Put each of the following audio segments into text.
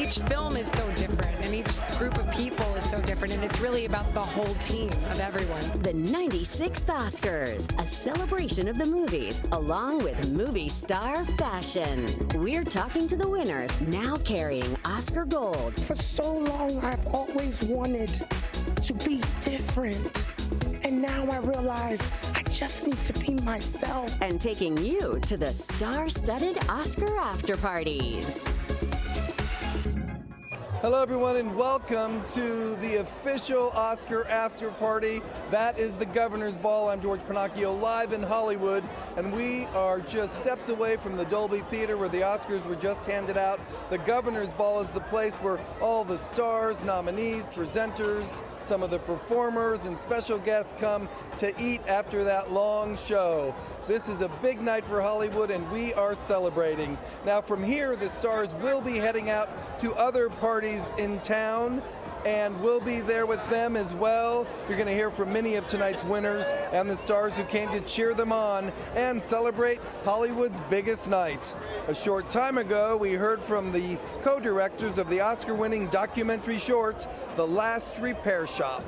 each film is so different, and each group of people is so different, and it's really about the whole team of everyone. The 96th Oscars, a celebration of the movies, along with movie star fashion. We're talking to the winners, now carrying Oscar gold. For so long, I've always wanted to be different. And now I realize I just need to be myself. And taking you to the star-studded Oscar after parties. Hello everyone and welcome to the official Oscar after party. That is the Governor's Ball. I'm George Pinocchio, live in Hollywood, and we are just steps away from the Dolby Theater where the Oscars were just handed out. The Governor's Ball is the place where all the stars, nominees, presenters, some of the performers and special guests come to eat after that long show. This is a big night for Hollywood and we are celebrating. Now from here, the stars will be heading out to other parties in town, and we'll be there with them as well. You're going to hear from many of tonight's winners and the stars who came to cheer them on and celebrate Hollywood's biggest night. A short time ago, we heard from the co-directors of the Oscar-winning documentary short, The Last Repair Shop.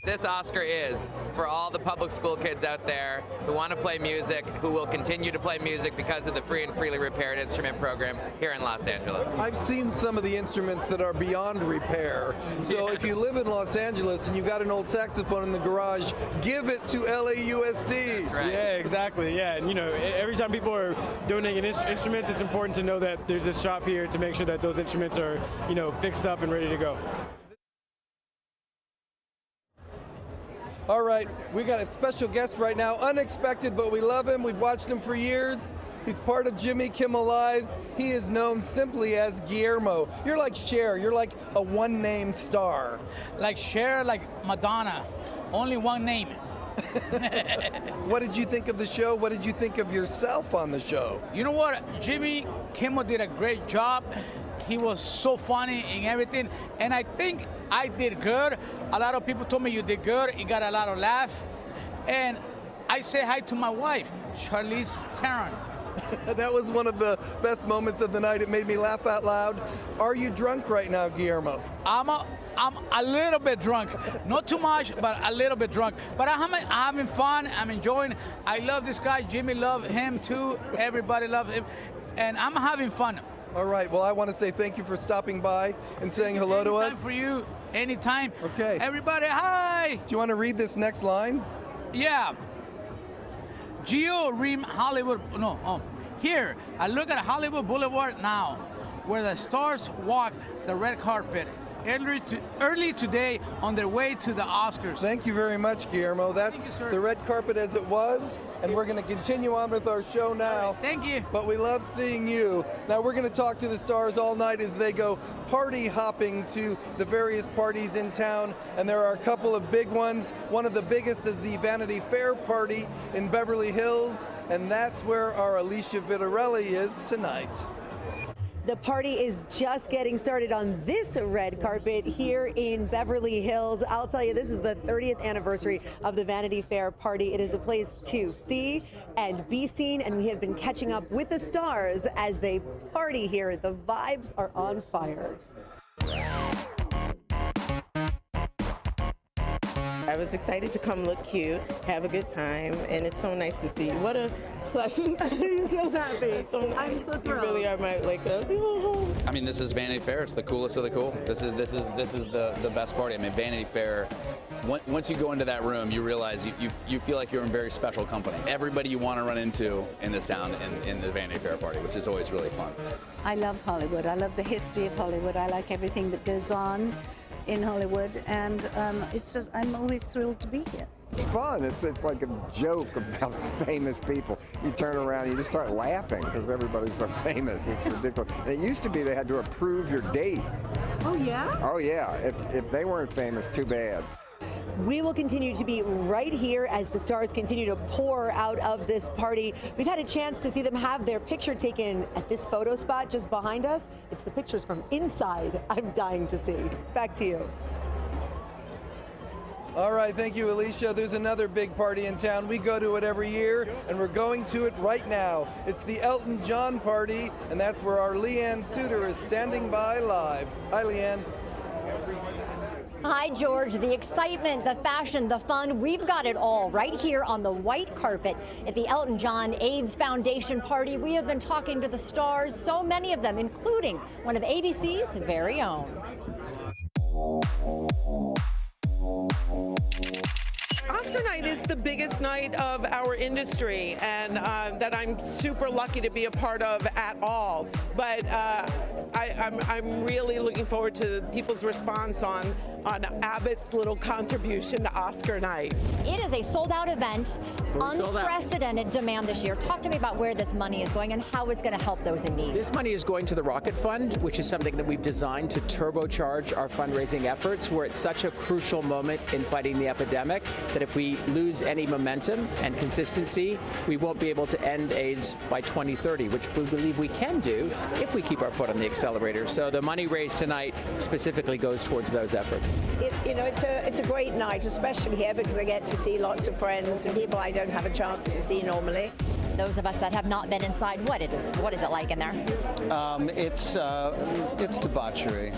This Oscar is for all the public school kids out there who want to play music, who will continue to play music because of the free and freely repaired instrument program here in Los Angeles. I've seen some of the instruments that are beyond repair. So if you live in Los Angeles and you got an old saxophone in the garage, give it to LAUSD. That's right. Yeah, exactly. Yeah, and you know, every time people are donating instruments, it's important to know that there's a shop here to make sure that those instruments are, you know, fixed up and ready to go. All right, we got a special guest right now, unexpected, but we love him. We've watched him for years. He's part of Jimmy Kimmel Live. He is known simply as Guillermo. You're like Cher, you're like a one-name star. Like Cher, like Madonna, only one name. What did you think of the show? What did you think of yourself on the show? You know what? Jimmy Kimmel did a great job. He was so funny and everything, and I think I did good. A lot of people told me you did good. You got a lot of laugh, and I say hi to my wife, Charlize Theron. That was one of the best moments of the night. It made me laugh out loud. Are you drunk right now, Guillermo? I'm a little bit drunk, not too much, but a little bit drunk. But I'm having fun. I'm enjoying. I love this guy. Jimmy loved him too. Everybody loves him, and I'm having fun. All right, well, I want to say thank you for stopping by and saying hello to us. Anytime for you, anytime. Okay. Everybody, hi. Do you want to read this next line? Yeah. Geo Ream Hollywood, here, I look at Hollywood Boulevard now, where the stars walk the red carpet. Early today on their way to the Oscars. Thank you very much, Guillermo. That's the red carpet as it was, and we're going to continue on with our show now. Right, thank you. But we love seeing you. Now we're going to talk to the stars all night as they go party hopping to the various parties in town, and there are a couple of big ones. One of the biggest is the Vanity Fair party in Beverly Hills, and that's where our Alicia Vittorelli is tonight. The party is just getting started on this red carpet here in Beverly Hills. I'll tell you, this is the 30th anniversary of the Vanity Fair party. It is a place to see and be seen, and we have been catching up with the stars as they party here. The vibes are on fire. I was excited to come look cute, have a good time, and it's so nice to see you. What a pleasant. I'm so happy. It's so nice. I'm so thrilled. You really are my, like, I mean, this is Vanity Fair. It's the coolest of the cool. This is the best party. I mean, Vanity Fair. Once you go into that room, you realize you feel like you're in very special company. Everybody you want to run into in this town in the Vanity Fair party, which is always really fun. I love Hollywood. I love the history of Hollywood. I like everything that goes on in Hollywood, and I'm always thrilled to be here. It's fun. It's like a joke about famous people. You turn around and you just start laughing because everybody's so famous. It's ridiculous. And it used to be they had to approve your date. Oh, yeah? Oh, yeah. If they weren't famous, too bad. We will continue to be right here as the stars continue to pour out of this party. We've had a chance to see them have their picture taken at this photo spot just behind us. It's the pictures from inside I'm dying to see. Back to you. All right, thank you, Alicia. There's another big party in town. We go to it every year, and we're going to it right now. It's the Elton John party, and that's where our Leanne Suter is standing by live. Hi, Leanne. Hi, George. The excitement, the fashion, the fun, we've got it all right here on the white carpet at the Elton John AIDS Foundation party. We have been talking to the stars, so many of them, including one of ABC's very own. Oscar night is the biggest night of our industry, and that I'm super lucky to be a part of at all. But I'm really looking forward to people's response on Abbott's little contribution to Oscar night. It is a sold-out event, unprecedented demand this year. Talk to me about where this money is going and how it's going to help those in need. This money is going to the Rocket Fund, which is something that we've designed to turbocharge our fundraising efforts. We're at such a crucial moment in fighting the epidemic that if we lose any momentum and consistency, we won't be able to end AIDS by 2030, which we believe we can do if we keep our foot on the accelerator. So the money raised tonight specifically goes towards those efforts. It's a great night, especially here, because I get to see lots of friends and people I don't have a chance to see normally. Those of us that have not been inside, what is it like in there? It's debauchery.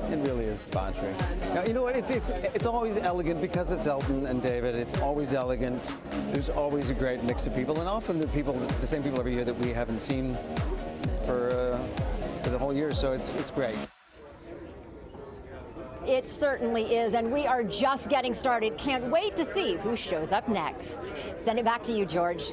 It really is debauchery. Now, you know what? It's always elegant because it's Elton and David. It's always elegant. There's always a great mix of people, and often the same people every year that we haven't seen for the whole year. So it's great. It certainly is, and we are just getting started. Can't wait to see who shows up next. Send it back to you, George.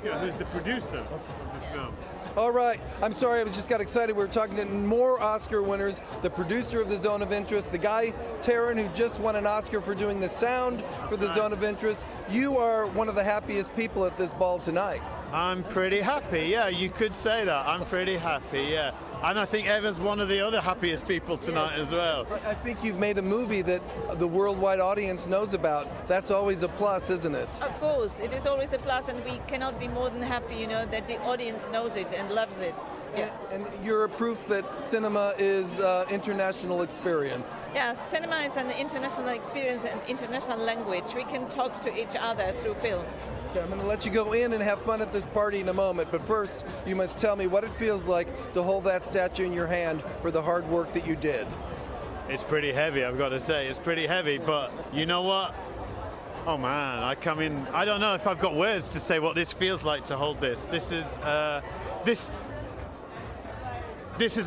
Who's the producer of the film? All right, I'm sorry, I just got excited. We were talking to more Oscar winners, the producer of The Zone of Interest, the guy, Taron, who just won an Oscar for doing the sound for The Zone of Interest. You are one of the happiest people at this ball tonight. I'm pretty happy, yeah, you could say that. I'm pretty happy, yeah. And I think Eva's one of the other happiest people tonight as well. I think you've made a movie that the worldwide audience knows about. That's always a plus, isn't it? Of course, it is always a plus, and we cannot be more than happy, that the audience knows it and loves it. Yeah. And you're a proof that cinema is international experience. Yeah, cinema is an international experience and international language. We can talk to each other through films. Okay, I'm going to let you go in and have fun at this party in a moment, but first you must tell me what it feels like to hold that statue in your hand for the hard work that you did. It's pretty heavy, I've got to say. It's pretty heavy, but you know what? Oh man, I don't know if I've got words to say what this feels like to hold this. This is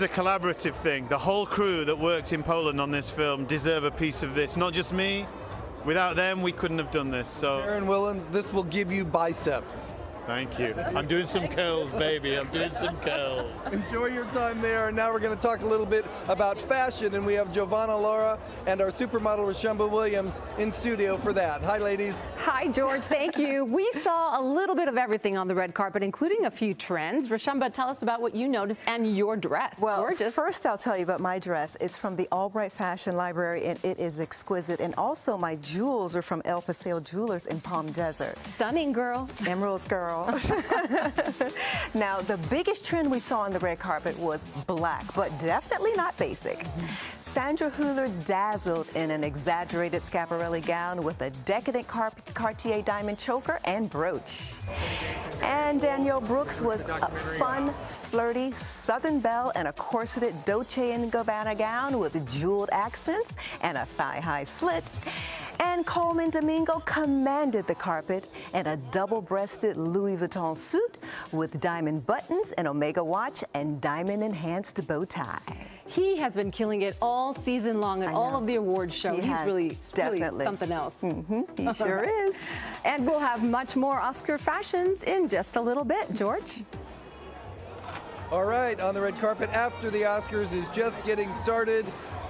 a collaborative thing. The whole crew that worked in Poland on this film deserve a piece of this, not just me. Without them, we couldn't have done this. So, Aaron Willens, this will give you biceps. Thank you. I'm doing some curls, baby. I'm doing some curls. Enjoy your time there. And now we're going to talk a little bit about fashion. And we have Giovanna Laura and our supermodel Rashumba Williams in studio for that. Hi, ladies. Hi, George. Thank you. We saw a little bit of everything on the red carpet, including a few trends. Rashumba, tell us about what you noticed and your dress. Well, gorgeous. First I'll tell you about my dress. It's from the Albright Fashion Library, and it is exquisite. And also my jewels are from El Paseo Jewelers in Palm Desert. Stunning, girl. Emeralds, girl. Now, the biggest trend we saw on the red carpet was black, but definitely not basic. Sandra Hüller dazzled in an exaggerated Schiaparelli gown with a decadent Cartier diamond choker and brooch. And Danielle Brooks was a fun, flirty Southern belle in a corseted Dolce & Gabbana gown with jeweled accents and a thigh-high slit. And Coleman Domingo commanded the carpet in a double-breasted Louis Vuitton suit with diamond buttons, an Omega watch, and diamond-enhanced bow tie. He has been killing it all season long at all of the awards show. He's really something else. He sure is. And we'll have much more Oscar fashions in just a little bit. George? All right, on the red carpet after the Oscars is just getting started.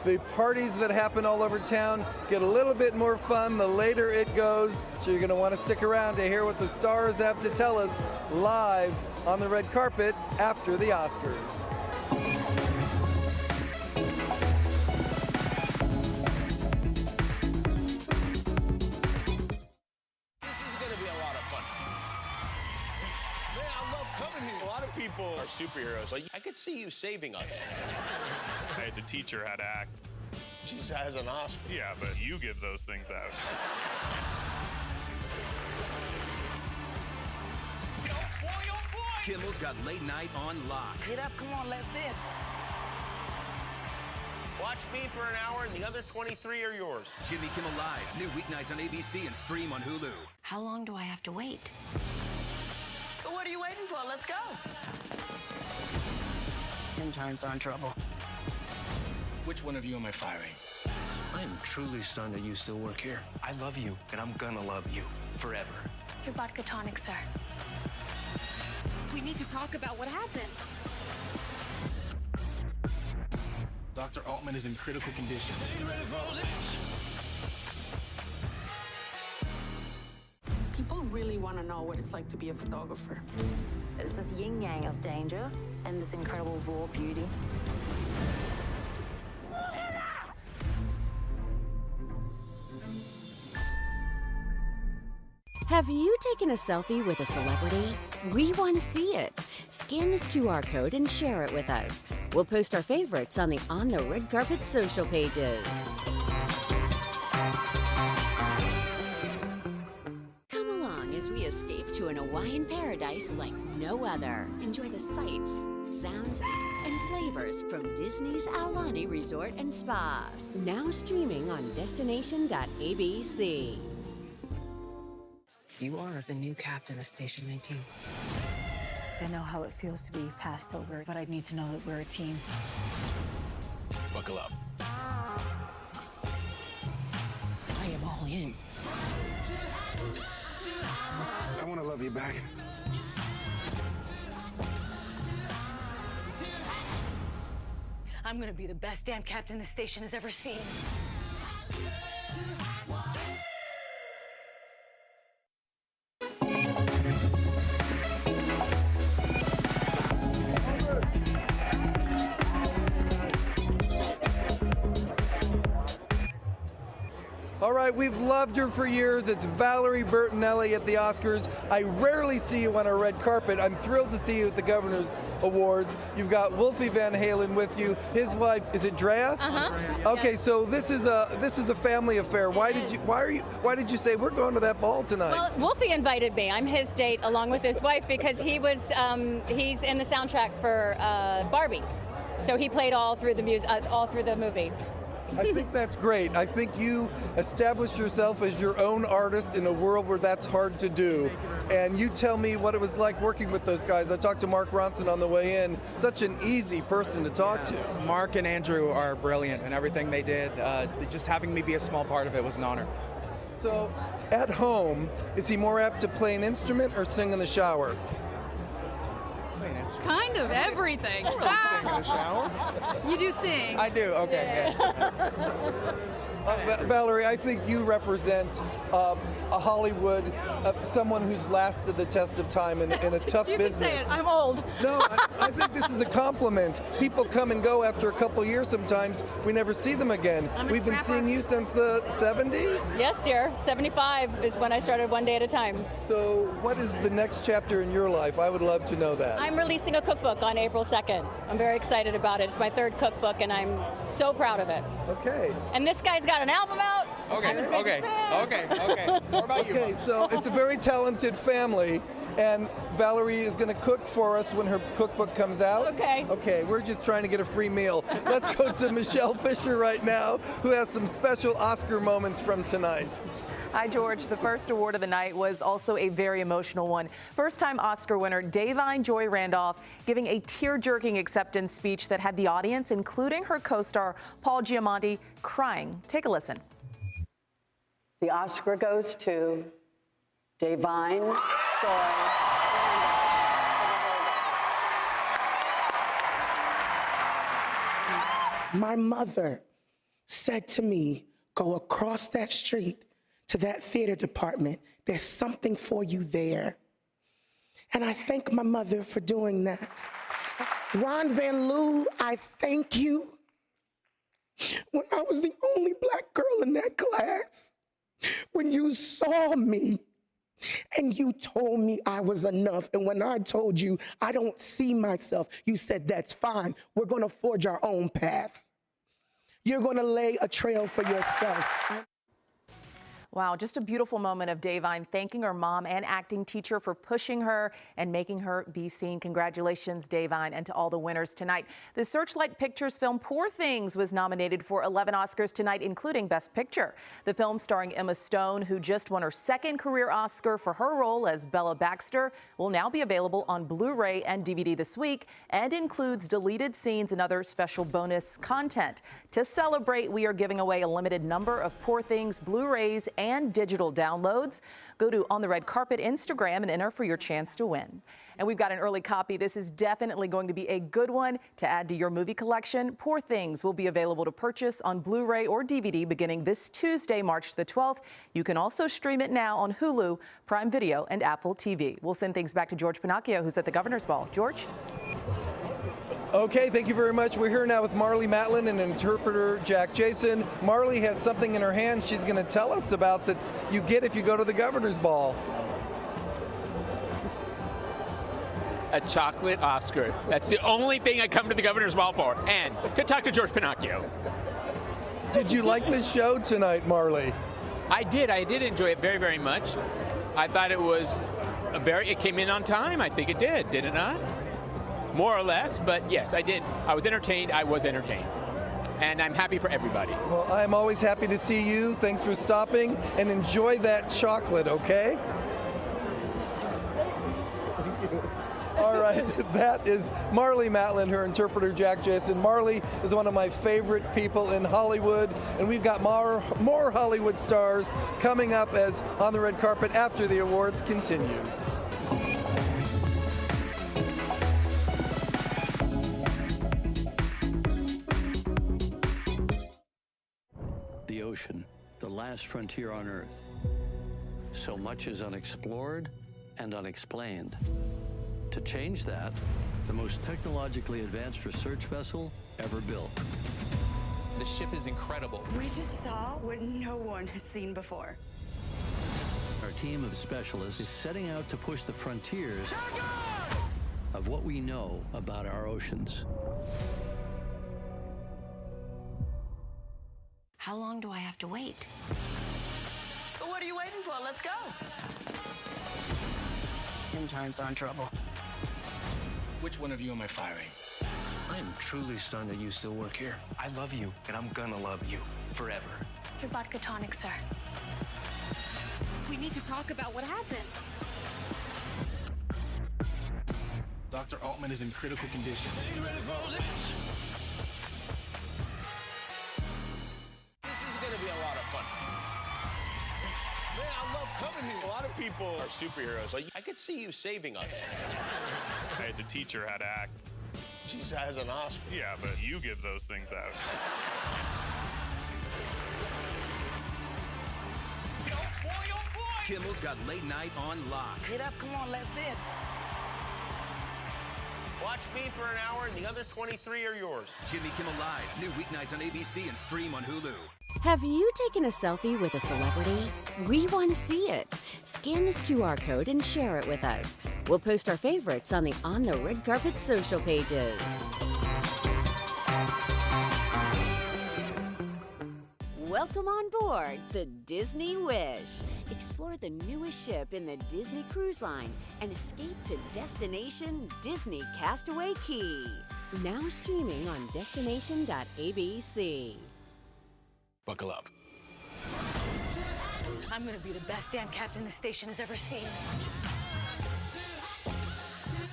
The parties that happen all over town get a little bit more fun the later it goes. So you're going to want to stick around to hear what the stars have to tell us live on the red carpet after the Oscars. People are superheroes. Like, I could see you saving us. I had to teach her how to act. She has an Oscar. Yeah, but you give those things out. Kimmel's got late night on lock. Get up, come on, let's dance. Watch me for an hour, and the other 23 are yours. Jimmy Kimmel Live, new weeknights on ABC and stream on Hulu. How long do I have to wait? So what are you waiting for? Let's go. Interns are in trouble. Which one of you am I firing? I am truly stunned that you still work here. I love you, and I'm gonna love you forever. Your vodka tonic, sir. We need to talk about what happened. Dr. Altman is in critical condition. People really want to know what it's like to be a photographer. It's this yin-yang of danger and this incredible raw beauty. Have you taken a selfie with a celebrity? We want to see it. Scan this QR code and share it with us. We'll post our favorites on the On the Red Carpet social pages. Come along as we escape to an Hawaiian paradise like no other. Enjoy the sights, sounds, and flavors from Disney's Aulani Resort and Spa. Now streaming on destination.abc. You are the new captain of Station 19. I know how it feels to be passed over, but I need to know that we're a team. Buckle up. I am all in. I want to love you back. I'm gonna be the best damn captain this station has ever seen. All right, we've loved her for years. It's Valerie Bertinelli at the Oscars. I rarely see you on a red carpet. I'm thrilled to see you at the Governor's Awards. You've got Wolfie Van Halen with you. His wife, is it Drea? Okay, so this is a family affair. Why did you say we're going to that ball tonight? Well, Wolfie invited me. I'm his date along with his wife because he's in the soundtrack for Barbie, so he played all through the movie. I think that's great. I think you established yourself as your own artist in a world where that's hard to do. And you tell me what it was like working with those guys. I talked to Mark Ronson on the way in. Such an easy person to talk to. Mark and Andrew are brilliant, and everything they did, just having me be a small part of it was an honor. So, at home, is he more apt to play an instrument or sing in the shower? Kind of everything. I don't really sing in the shower. You do sing. I do, okay. Valerie, I think you represent a Hollywood, someone who's lasted the test of time in a tough you business. Can say it. I'm old. No, I think this is a compliment. People come and go after a couple years sometimes. We never see them again. We've been seeing you since the 70s? Yes, dear. 75 is when I started One Day at a Time. So what is the next chapter in your life? I would love to know that. I'm releasing a cookbook on April 2nd. I'm very excited about it. It's my third cookbook, and I'm so proud of it. Okay. And this guy's got an album out. Okay. What about you? Okay, so it's a very talented family, and Valerie is going to cook for us when her cookbook comes out. Okay. Okay, we're just trying to get a free meal. Let's go to Michelle Fisher right now, who has some special Oscar moments from tonight. Hi, George. The first award of the night was also a very emotional one. First-time Oscar winner Da'Vine Joy Randolph giving a tear-jerking acceptance speech that had the audience, including her co-star Paul Giamatti, crying. Take a listen. The Oscar goes to Da'Vine Joy. My mother said to me, go across that street to that theater department. There's something for you there. And I thank my mother for doing that. Ron Van Loo, I thank you. When I was the only black girl in that class, when you saw me and you told me I was enough, and when I told you I don't see myself, you said, that's fine. We're gonna forge our own path. you're going to lay a trail for yourself. Wow, just a beautiful moment of Davine thanking her mom and acting teacher for pushing her and making her be seen. Congratulations, Davine, and to all the winners tonight. The Searchlight Pictures film Poor Things was nominated for 11 Oscars tonight, including Best Picture. The film, starring Emma Stone, who just won her second career Oscar for her role as Bella Baxter, will now be available on Blu-ray and DVD this week and includes deleted scenes and other special bonus content. To celebrate, we are giving away a limited number of Poor Things Blu-rays and digital downloads. Go to On the Red Carpet Instagram and enter for your chance to win. And we've got an early copy. This is definitely going to be a good one to add to your movie collection. Poor Things will be available to purchase on Blu-ray or DVD beginning this Tuesday, March the 12th. You can also stream it now on Hulu, Prime Video, and Apple TV. We'll send things back to George Pinocchio, who's at the Governor's Ball. George? Okay, thank you very much. We're here now with Marley Matlin and interpreter Jack Jason. Marley has something in her hand she's going to tell us about that you get if you go to the Governor's Ball. A chocolate Oscar. That's the only thing I come to the Governor's Ball for, and to talk to George Pinocchio. Did you like the show tonight, Marley? I did enjoy it very, very much. I thought it was it came in on time. I think it did it not? More or less, but yes, I did. I was entertained. And I'm happy for everybody. Well, I'm always happy to see you. Thanks for stopping, and enjoy that chocolate, okay? All right, that is Marley Matlin, her interpreter Jack Jason. Marley is one of my favorite people in Hollywood, and we've got more Hollywood stars coming up as On the Red Carpet after the awards continues. The ocean, the last frontier on Earth. So much is unexplored and unexplained. To change that, the most technologically advanced research vessel ever built. The ship is incredible. We just saw what no one has seen before. Our team of specialists is setting out to push the frontiers of what we know about our oceans. How long do I have to wait? What are you waiting for? Let's go. Interns are in trouble. Which one of you am I firing? I am truly stunned that you still work here. I love you, and I'm gonna love you forever. Your vodka tonic, sir. We need to talk about what happened. Dr. Altman is in critical condition. Are you ready for this? This is going to be a lot of fun. Man, I love coming here. A lot of people are superheroes. Like, I could see you saving us. I had to teach her how to act. She has an Oscar. Yeah, but you give those things out. Kimmel's got late night on lock. Get up, come on, let's dance. Watch me for an hour, and the other 23 are yours. Jimmy Kimmel Live, new weeknights on ABC and stream on Hulu. Have you taken a selfie with a celebrity? We want to see it. Scan this QR code and share it with us. We'll post our favorites on the Red Carpet social pages. Welcome on board the Disney Wish. Explore the newest ship in the Disney Cruise Line and escape to Destination Disney Castaway Key. Now streaming on destination.abc. Buckle up. I'm gonna be the best damn captain the station has ever seen.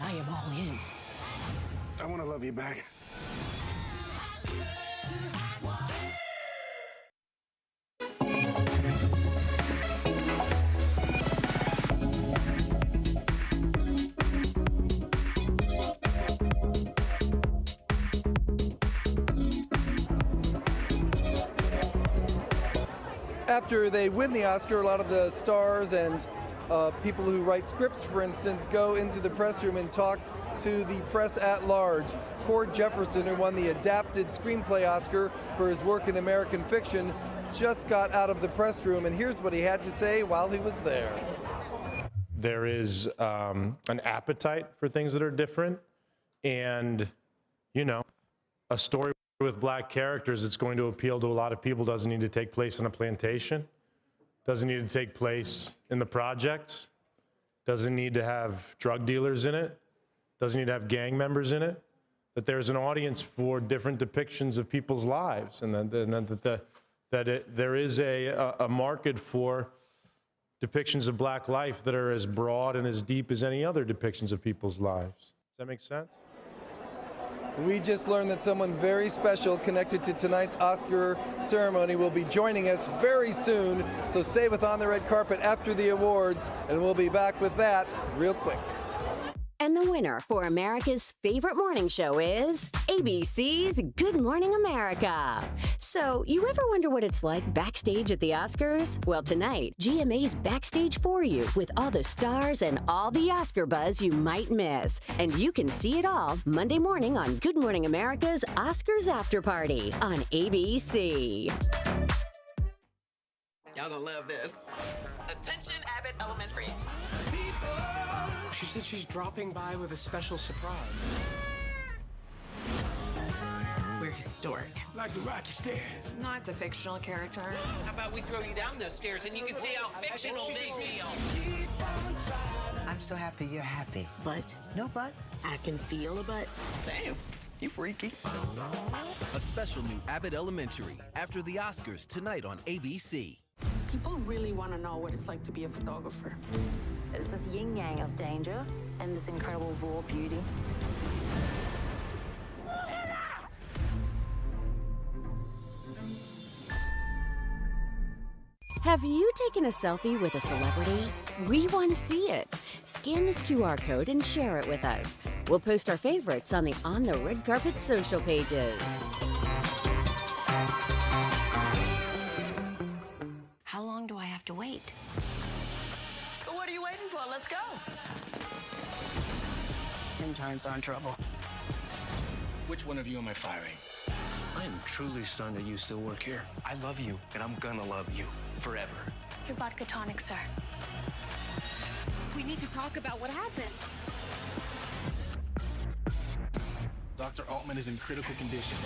I am all in. I want to love you back. After they win the Oscar, a lot of the stars and people who write scripts, for instance, go into the press room and talk to the press at large. Cord Jefferson, who won the adapted screenplay Oscar for his work in American fiction, just got out of the press room, and here's what he had to say while he was there. There is an appetite for things that are different, and, you know, a story With black characters, it's going to appeal to a lot of people. Doesn't need to take place on a plantation. Doesn't need to take place in the projects. Doesn't need to have drug dealers in it. Doesn't need to have gang members in it. That there's an audience for different depictions of people's lives, and there is a market for depictions of black life that are as broad and as deep as any other depictions of people's lives. Does that make sense? We just learned that someone very special connected to tonight's Oscar ceremony will be joining us very soon. So stay with On the Red Carpet after the awards, and we'll be back with that real quick. And the winner for America's favorite morning show is ABC's Good Morning America. So, you ever wonder what it's like backstage at the Oscars? Well, tonight, GMA's backstage for you with all the stars and all the Oscar buzz you might miss. And you can see it all Monday morning on Good Morning America's Oscars After Party on ABC. Y'all gonna love this. Attention, Abbott Elementary. She said she's dropping by with a special surprise. We're historic. Like the rocky stairs. Not the fictional character. How about we throw you down those stairs and you can see how fictional they feel? I'm so happy you're happy. But? No but. I can feel a butt. Damn, you freaky. A special new Abbott Elementary after the Oscars tonight on ABC. People really want to know what it's like to be a photographer. It's this yin-yang of danger and this incredible raw beauty. Have you taken a selfie with a celebrity? We want to see it. Scan this QR code and share it with us. We'll post our favorites on the On the Red Carpet social pages. How long do I have to wait? What are you waiting for? Let's go. Interns are in trouble. Which one of you am I firing? I am truly stunned that you still work here. I love you, and I'm gonna love you forever. Your vodka tonic, sir. We need to talk about what happened. Dr. Altman is in critical condition.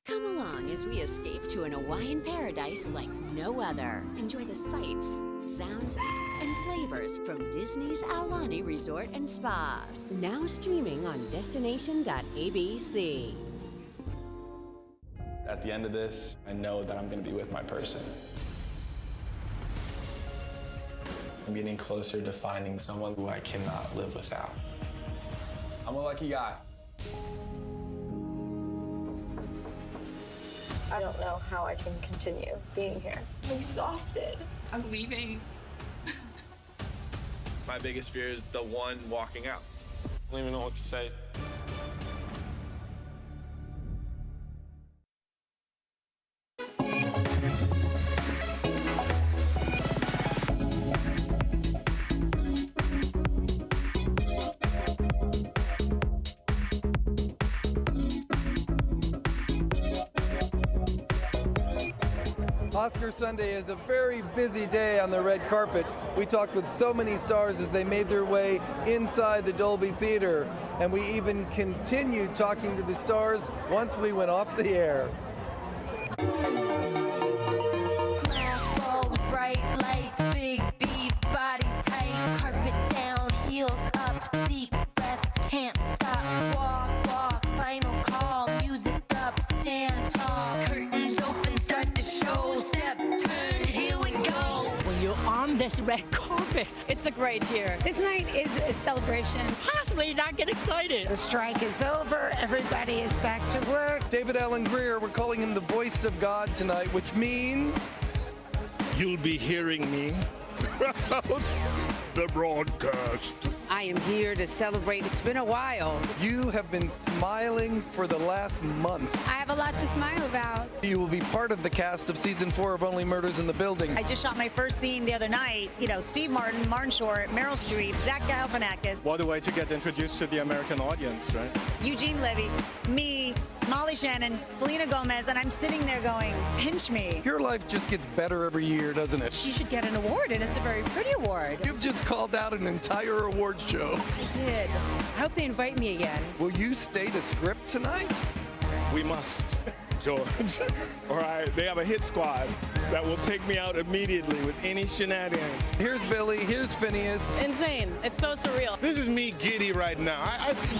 Come along as we escape to an Hawaiian paradise like no other. Enjoy the sights, sounds, and flavors from Disney's Aulani Resort and Spa. Now streaming on destination.abc. At the end of this, I know that I'm going to be with my person. I'm getting closer to finding someone who I cannot live without. I'm a lucky guy. I don't know how I can continue being here. I'm exhausted. I'm leaving. My biggest fear is the one walking out. I don't even know what to say. Oscar Sunday is a very busy day on the red carpet. We talked with so many stars as they made their way inside the Dolby Theater, and we even continued talking to the stars once we went off the air. Flashbulbs, bright lights, big beat, bodies tight, carpet down, heels up, deep breaths, can't stop, walk, walk, final call, music up, stand tall, curtains open, start the show, step, turn, here we go. When you're on this red carpet, it's a great year. This night is a celebration. Possibly not get excited. The strike is over. Everybody is back to work. David Allen Greer, we're calling him the voice of God tonight, which means you'll be hearing me throughout the broadcast. I am here to celebrate. It's been a while. You have been smiling for the last month. I have a lot to smile about. You will be part of the cast of season 4 of Only Murders in the Building. I just shot my first scene the other night. You know, Steve Martin, Martin Short, Meryl Streep, Zach Galifianakis. What a way to get introduced to the American audience, right? Eugene Levy, me, Molly Shannon, Selena Gomez, and I'm sitting there going, pinch me. Your life just gets better every year, doesn't it? She should get an award, and it's a very pretty award. You've just called out an entire award award show. I did. I hope they invite me again. Will you stay to script tonight? We must, George. All right, they have a hit squad that will take me out immediately with any shenanigans. Here's Billy, here's Phineas. Insane. It's so surreal. This is me giddy right now.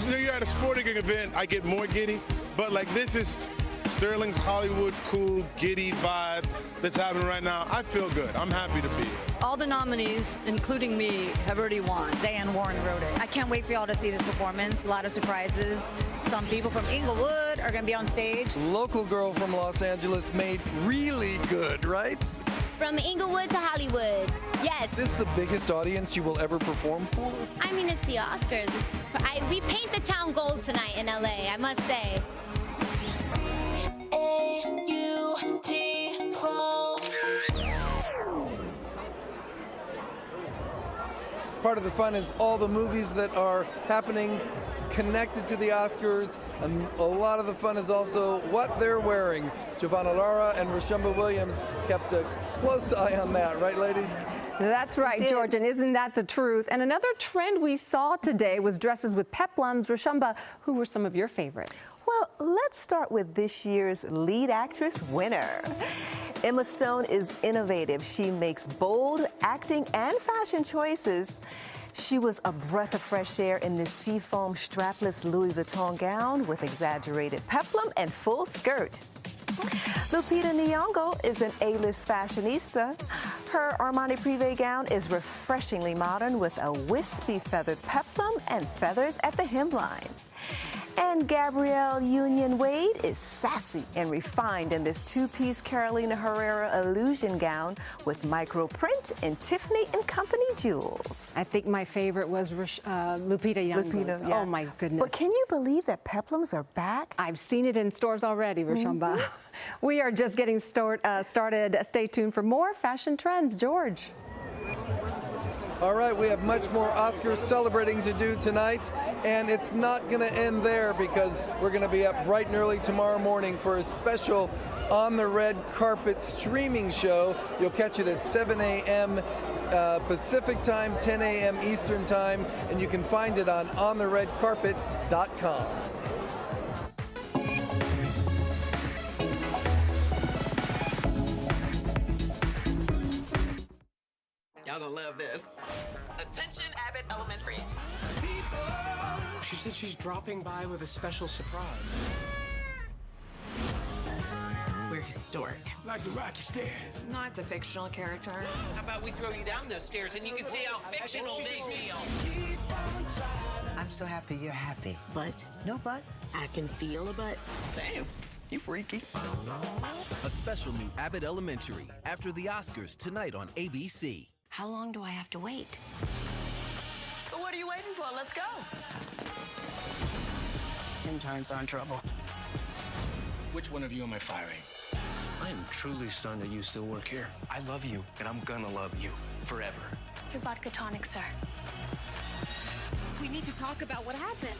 You're at a sporting event, I get more giddy, but like this is Sterling's Hollywood cool giddy vibe that's happening right now. I feel good. I'm happy to be here. All the nominees, including me, have already won. Diane Warren wrote it. I can't wait for y'all to see this performance. A lot of surprises. Some people from Inglewood are going to be on stage. Local girl from Los Angeles made really good, right? From Inglewood to Hollywood. Yes. Is this the biggest audience you will ever perform for? I mean, it's the Oscars. We paint the town gold tonight in LA, I must say. Part of the fun is all the movies that are happening connected to the Oscars, and a lot of the fun is also what they're wearing. Giovanna Lara and Rashumba Williams kept a close eye on that, right, ladies? That's right, George, and isn't that the truth? And another trend we saw today was dresses with peplums. Rashumba, who were some of your favorites? Well, let's start with this year's lead actress winner. Emma Stone is innovative. She makes bold acting and fashion choices. She was a breath of fresh air in this seafoam strapless Louis Vuitton gown with exaggerated peplum and full skirt. Lupita Nyong'o is an A-list fashionista. Her Armani Privé gown is refreshingly modern with a wispy feathered peplum and feathers at the hemline. And Gabrielle Union Wade is sassy and refined in this two-piece Carolina Herrera illusion gown with micro print and Tiffany & Company jewels. I think my favorite was Lupita Nyong'o's. Yeah. Oh my goodness. But can you believe that peplums are back? I've seen it in stores already, Rashumba. We are just getting started. Stay tuned for more fashion trends. George. All right, we have much more Oscars celebrating to do tonight, and it's not going to end there because we're going to be up bright and early tomorrow morning for a special On the Red Carpet streaming show. You'll catch it at 7 a.m. Pacific time, 10 a.m. Eastern time, and you can find it on ontheredcarpet.com. Y'all gonna love this. Attention, Abbott Elementary. She said she's dropping by with a special surprise. We're historic. Like the rocky stairs. Not the fictional character. How about we throw you down those stairs and you can see how fictional they feel? I'm so happy you're happy. But? No but. I can feel a butt. Damn, you freaky. A special new Abbott Elementary after the Oscars tonight on ABC. How long do I have to wait? So what are you waiting for? Let's go. Interns are in trouble. Which one of you am I firing? I am truly stunned that you still work here. I love you, and I'm gonna love you forever. Your vodka tonic, sir. We need to talk about what happened.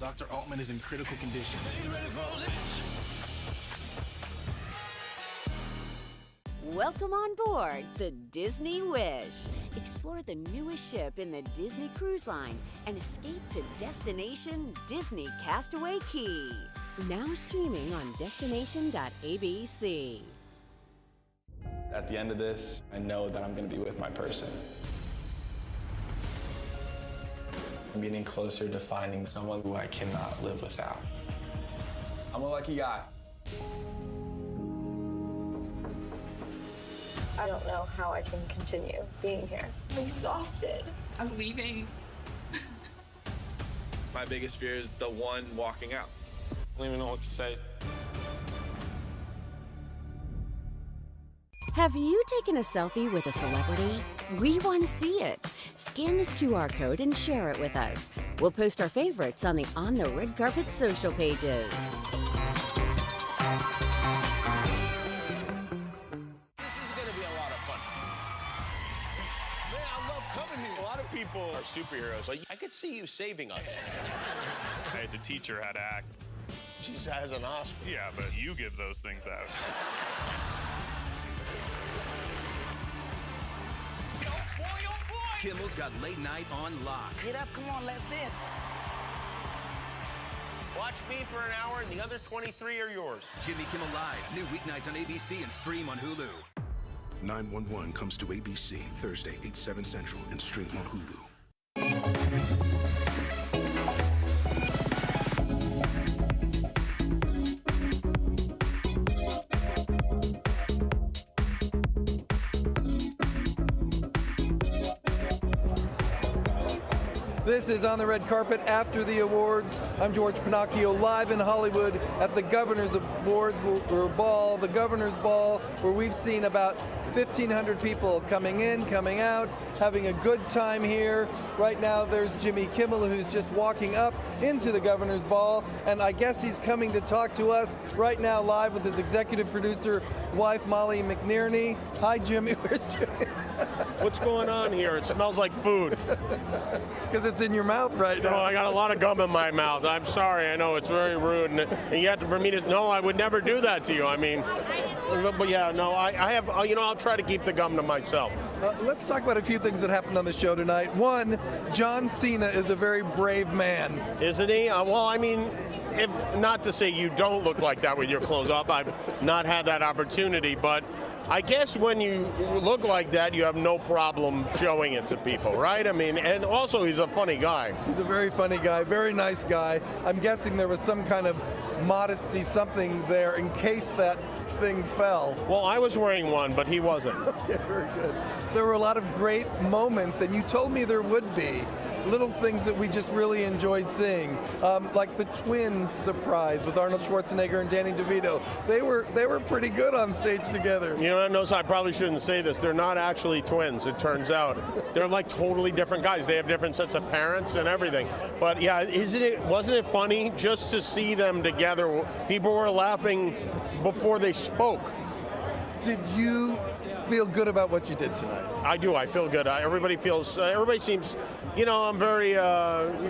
Dr. Altman is in critical condition. Are you ready for this? Welcome on board the Disney Wish. Explore the newest ship in the Disney Cruise Line and escape to Destination Disney Castaway Key. Now streaming on destination.abc. At the end of this, I know that I'm going to be with my person. I'm getting closer to finding someone who I cannot live without. I'm a lucky guy. I don't know how I can continue being here. I'm exhausted. I'm leaving. My biggest fear is the one walking out. I don't even know what to say. Have you taken a selfie with a celebrity? We want to see it. Scan this QR code and share it with us. We'll post our favorites on the On the Red Carpet social pages. People are superheroes. Like, I could see you saving us. I had to teach her how to act. She has an Oscar. Yeah, but you give those things out. Don't Kimmel's got late night on lock. Get up, come on, let's dance. Watch me for an hour, and the other 23 are yours. Jimmy Kimmel Live, new weeknights on ABC and stream on Hulu. 911 comes to ABC Thursday, 8/7 Central, and stream on Hulu. This is On the Red Carpet after the awards. I'm George Pinocchio, live in Hollywood at the Governor's Awards, the Governor's Ball, where we've seen about 1,500 people coming in, coming out, having a good time here. Right now there's Jimmy Kimmel, who's just walking up into the Governor's Ball, and I guess he's coming to talk to us right now live with his executive producer wife, Molly McNierney. Hi, Jimmy. Where's Jimmy? What's going on here? It smells like food. Because it's in your mouth right now. No, I got a lot of gum in my mouth. I'm sorry. I know it's very rude, and yet for me to no, I would never do that to you. I mean, but yeah, no, I have. I'll try to keep the gum to myself. Let's talk about a few things that happened on the show tonight. One, John Cena is a very brave man. Isn't he? Well, I mean, if not to say you don't look like that with your clothes off, I've not had that opportunity, but I guess when you look like that, you have no problem showing it to people, right? I mean, and also he's a funny guy. He's a very funny guy, very nice guy. I'm guessing there was some kind of modesty, something there in case that thing fell. Well, I was wearing one, but he wasn't. Okay, very good. There were a lot of great moments, and you told me there would be. Little things that we just really enjoyed seeing, like the twins surprise with Arnold Schwarzenegger and Danny DeVito. They were pretty good on stage together. You know, I probably shouldn't say this. They're not actually twins, it turns out. They're like totally different guys. They have different sets of parents and everything. But yeah, wasn't it funny just to see them together? People were laughing before they spoke. Did you feel good about what you did tonight? I do. I feel good. Everybody seems, I'm very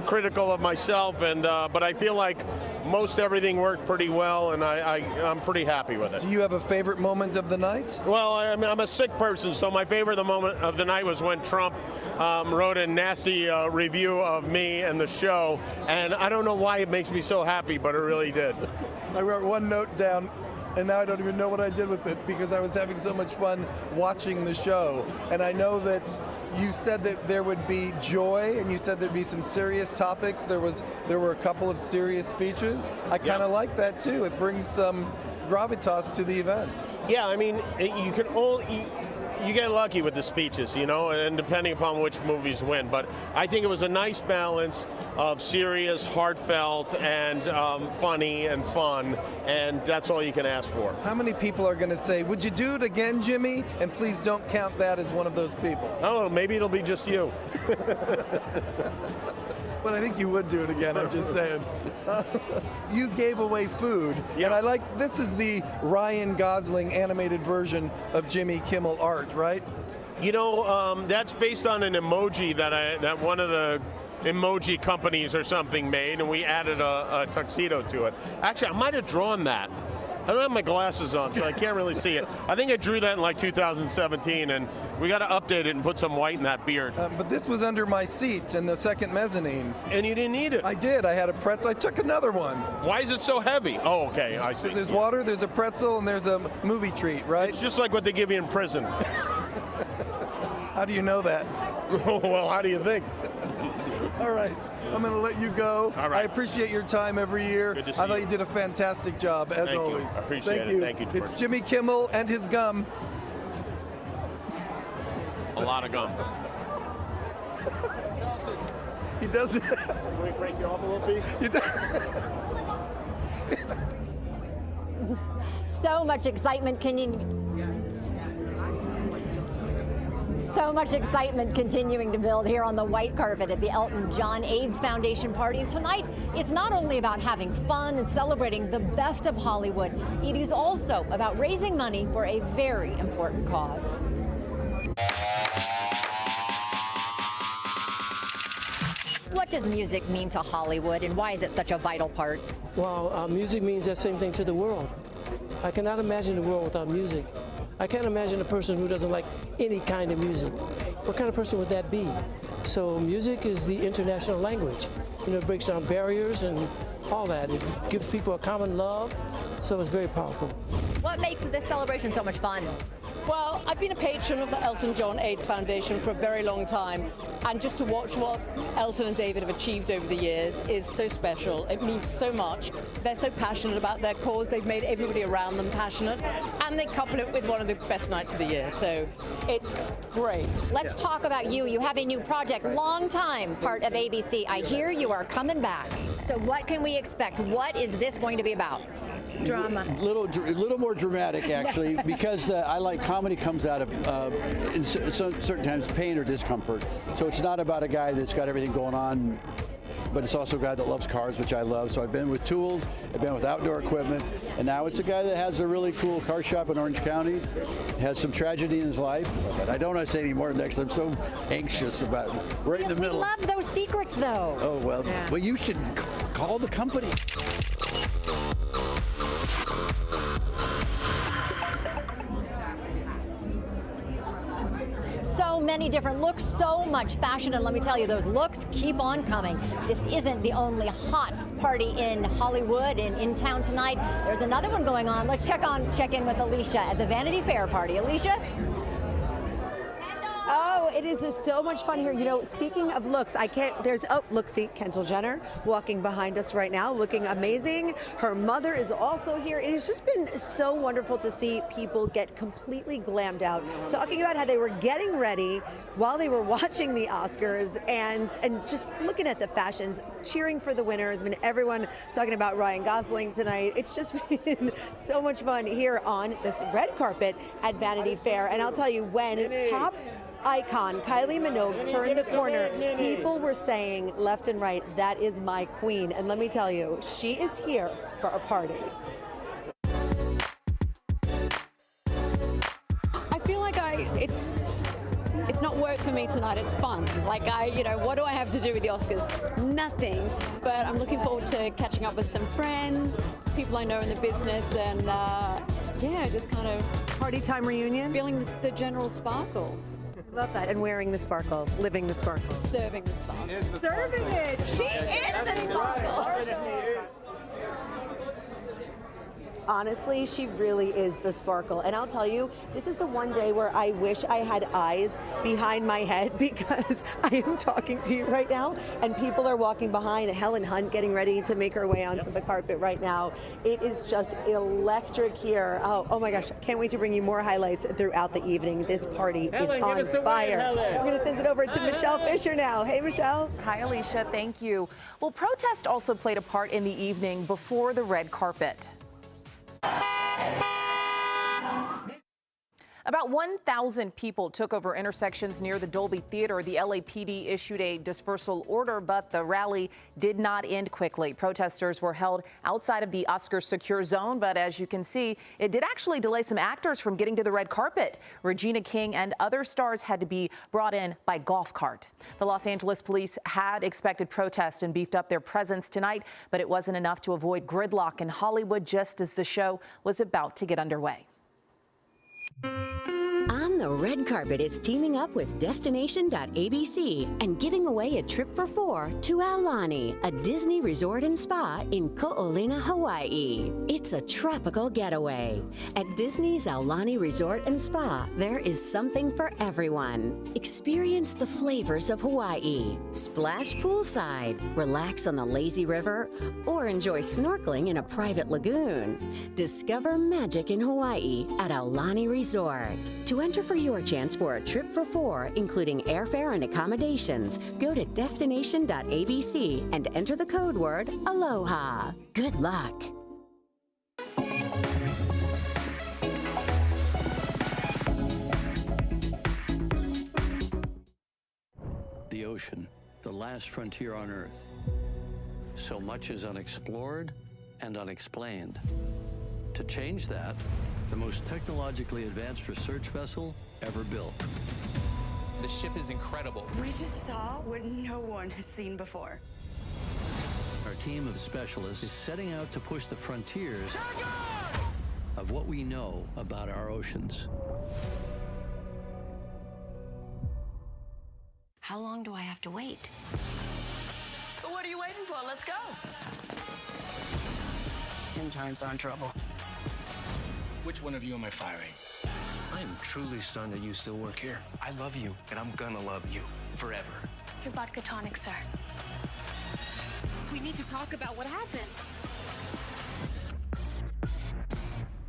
critical of myself, but I feel like most everything worked pretty well, and I'm pretty happy with it. Do you have a favorite moment of the night? Well, I mean, I'm a sick person, so my favorite moment of the night was when Trump wrote a nasty review of me and the show, and I don't know why it makes me so happy, but it really did. I wrote one note down, and now I don't even know what I did with it because I was having so much fun watching the show. And I know that you said that there would be joy, and you said there'd be some serious topics. There were a couple of serious speeches. I kind of like that too. It brings some gravitas to the event. Yeah, I mean, you get lucky with the speeches, and depending upon which movies win. But I think it was a nice balance of serious, heartfelt, and funny and fun, and that's all you can ask for. How many people are going to say, "Would you do it again, Jimmy?" And please don't count that as one of those people. I don't know, maybe it'll be just you. But I think you would do it again, I'm just saying. You gave away food, and this is the Ryan Gosling animated version of Jimmy Kimmel art, right? That's based on an emoji that one of the emoji companies or something made, and we added a tuxedo to it. Actually, I might have drawn that. I don't have my glasses on, so I can't really see it. I think I drew that in like 2017, and we got to update it and put some white in that beard. But this was under my seat in the second mezzanine. And you didn't eat it? I did. I had a pretzel. I took another one. Why is it so heavy? Oh, okay, I see. There's water, there's a pretzel, and there's a movie treat, right? It's just like what they give you in prison. How do you know that? Well, how do you think? All right, I'm going to let you go. All right. I appreciate your time every year. Good to see I thought you. you did a fantastic job, as always. I appreciate it. Thank you, George. It's Jimmy Kimmel and his gum. A lot of gum. He does it. Can we break you off a little piece? So much excitement continuing to build here on the white carpet at the Elton John AIDS Foundation party. And tonight, it's not only about having fun and celebrating the best of Hollywood, it is also about raising money for a very important cause. What does music mean to Hollywood, and why is it such a vital part? Well, music means the same thing to the world. I cannot imagine the world without music. I can't imagine a person who doesn't like any kind of music. What kind of person would that be? So music is the international language. You know, it breaks down barriers and all that. It gives people a common love, so it's very powerful. What makes this celebration so much fun? Well, I've been a patron of the Elton John AIDS Foundation for a very long time, and just to watch what Elton and David have achieved over the years is so special. It means so much. They're so passionate about their cause. They've made everybody around them passionate, and they couple it with one of the best nights of the year, so it's great. Let's talk about you. You have a new project, long time part of ABC. I hear you are coming back. So what can we expect? What is this going to be about? Drama. Little more dramatic, actually, because I like comedy comes out of in certain times pain or discomfort. So it's not about a guy that's got everything going on, but it's also a guy that loves cars, which I love. So I've been with tools, I've been with outdoor equipment, and now it's a guy that has a really cool car shop in Orange County, has some tragedy in his life. But I don't want to say any more next. I'm so anxious about it. Right in the middle. We love those secrets, though. Oh, well, well, you should call the company. So many different looks, so much fashion, and let me tell you, those looks keep on coming. This isn't the only hot party in Hollywood and in town tonight. There's another one going on. Let's check in with Alicia at the Vanity Fair party. Alicia? Oh, it is just so much fun here. You know, speaking of looks, look, see, Kendall Jenner walking behind us right now, looking amazing. Her mother is also here. It has just been so wonderful to see people get completely glammed out, talking about how they were getting ready while they were watching the Oscars and just looking at the fashions, cheering for the winners. I mean, everyone talking about Ryan Gosling tonight. It's just been so much fun here on this red carpet at Vanity Fair. And I'll tell you, when pop icon Kylie Minogue turned the corner, people were saying left and right, that is my queen. And let me tell you, she is here for a party. I feel like it's not work for me tonight, it's fun. Like what do I have to do with the Oscars? Nothing, but I'm looking forward to catching up with some friends, people I know in the business, and yeah, just kind of party time reunion. Feeling the general sparkle. Love that. And wearing the sparkle, living the sparkle. Serving the sparkle. Serving it. She is the sparkle. Honestly, she really is the sparkle. And I'll tell you, this is the one day where I wish I had eyes behind my head, because I am talking to you right now and people are walking behind. Helen Hunt getting ready to make her way onto the carpet right now. It is just electric here. Oh my gosh, can't wait to bring you more highlights throughout the evening. This party is on fire. We're going to send it over to Michelle Fisher now. Hey, Michelle. Hi, Alicia. Thank you. Well, protest also played a part in the evening before the red carpet. About 1,000 people took over intersections near the Dolby Theater. The LAPD issued a dispersal order, but the rally did not end quickly. Protesters were held outside of the Oscars secure zone, but as you can see, it did actually delay some actors from getting to the red carpet. Regina King and other stars had to be brought in by golf cart. The Los Angeles police had expected protest and beefed up their presence tonight, but it wasn't enough to avoid gridlock in Hollywood just as the show was about to get underway. On the red carpet is teaming up with Destination.abc and giving away a trip for 4 to Aulani, a Disney resort and spa in Ko'olina, Hawaii. It's a tropical getaway. At Disney's Aulani Resort and Spa, there is something for everyone. Experience the flavors of Hawaii. Splash poolside, relax on the lazy river, or enjoy snorkeling in a private lagoon. Discover magic in Hawaii at Aulani Resort. To enter for your chance for a trip for 4, including airfare and accommodations, go to Destination.abc and enter the code word Aloha. Good luck. The ocean, the last frontier on Earth. So much is unexplored and unexplained. To change that, the most technologically advanced research vessel ever built. The ship is incredible. We just saw what no one has seen before. Our team of specialists is setting out to push the frontiers of what we know about our oceans. How long do I have to wait? But what are you waiting for? Let's go. Interns are in trouble. Which one of you am I firing? I am truly stunned that you still work here. I love you, and I'm gonna love you forever. Your vodka tonic, sir. We need to talk about what happened.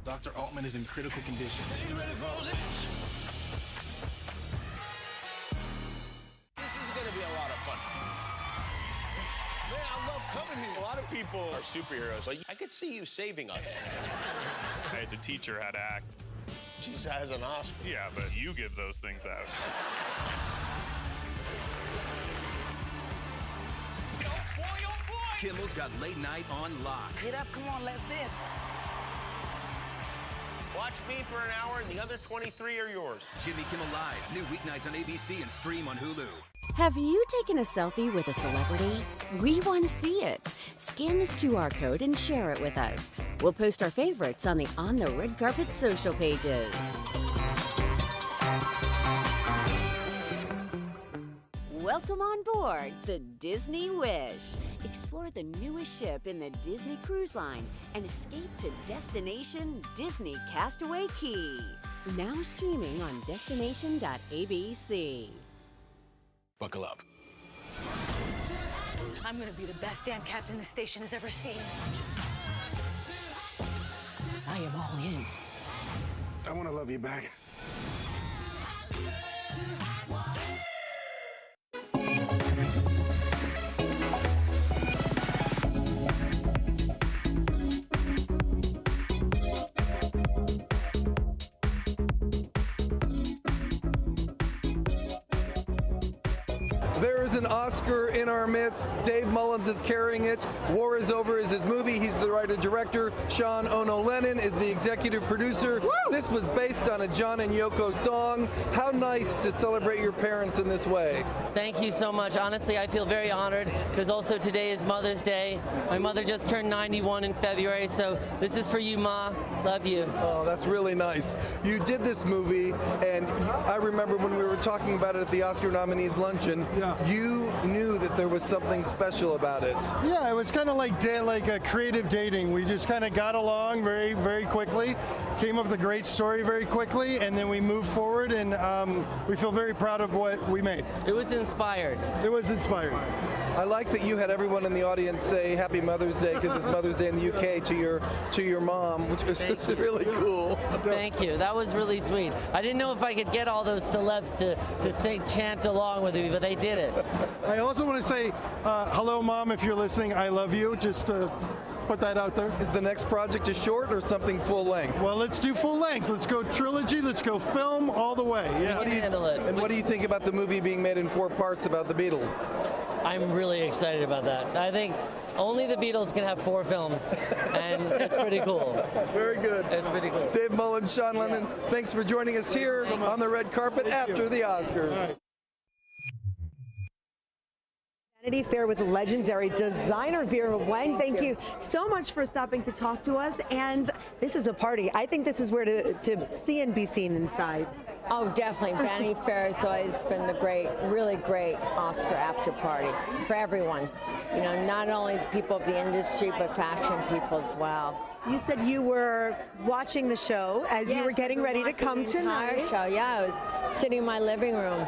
Dr. Altman is in critical condition. This is going to be a lot of fun. Man, I love coming here. A lot of people are superheroes. Like, I could see you saving us. I had to teach her how to act. She has an Oscar. Yeah, but you give those things out. Kimmel's got late night on lock. Get up, come on, let's dance. Watch me for an hour, and the other 23 are yours. Jimmy Kimmel Live, new weeknights on ABC and stream on Hulu. Have you taken a selfie with a celebrity? We want to see it. Scan this QR code and share it with us. We'll post our favorites on the Red Carpet social pages. Welcome on board the Disney Wish. Explore the newest ship in the Disney Cruise Line and escape to Destination Disney Castaway Key. Now streaming on destination.abc. Buckle up. I'm gonna be the best damn captain the station has ever seen. I am all in. I want to love you back. There is an Oscar in our midst. Dave Mullins is carrying it. War is Over is his movie. He's the writer-director. Sean Ono Lennon is the executive producer. Woo! This was based on a John and Yoko song. How nice to celebrate your parents in this way. Thank you so much. Honestly, I feel very honored because also today is Mother's Day. My mother just turned 91 in February, so this is for you, Ma. Love you. Oh, that's really nice. You did this movie, and I remember when we were talking about it at the Oscar nominees luncheon, you knew that there was something special about it. Yeah, it was kind of like a creative dating. We just kind of got along very, very quickly, came up with a great story very quickly, and then we moved forward, and we feel very proud of what we made. It was inspired. It was inspired. I like that you had everyone in the audience say Happy Mother's Day because it's Mother's Day in the UK to your mom, which was really cool. Thank you. That was really sweet. I didn't know if I could get all those celebs to sing, chant along with me, but they did it. I also want to say, hello, Mom, if you're listening, I love you. Just to put that out there. Is the next project a short or something full length? Well, let's do full length. Let's go trilogy. Let's go film all the way. Yeah. What do you think about the movie being made in 4 parts about the Beatles? I'm really excited about that. I think only the Beatles can have 4 films, and it's pretty cool. Very good. It's pretty cool. Dave Mullins, Sean Lennon, thanks for joining us here on the red carpet after the Oscars. Vanity Fair with legendary designer Vera Wang. Thank you so much for stopping to talk to us. And this is a party. I think this is where to see and be seen inside. Oh, definitely. Vanity Fair has always been the really great Oscar after party for everyone. You know, not only people of the industry, but fashion people as well. You said you were watching the show as you were getting ready to come tonight. Show, yeah, I was sitting in my living room,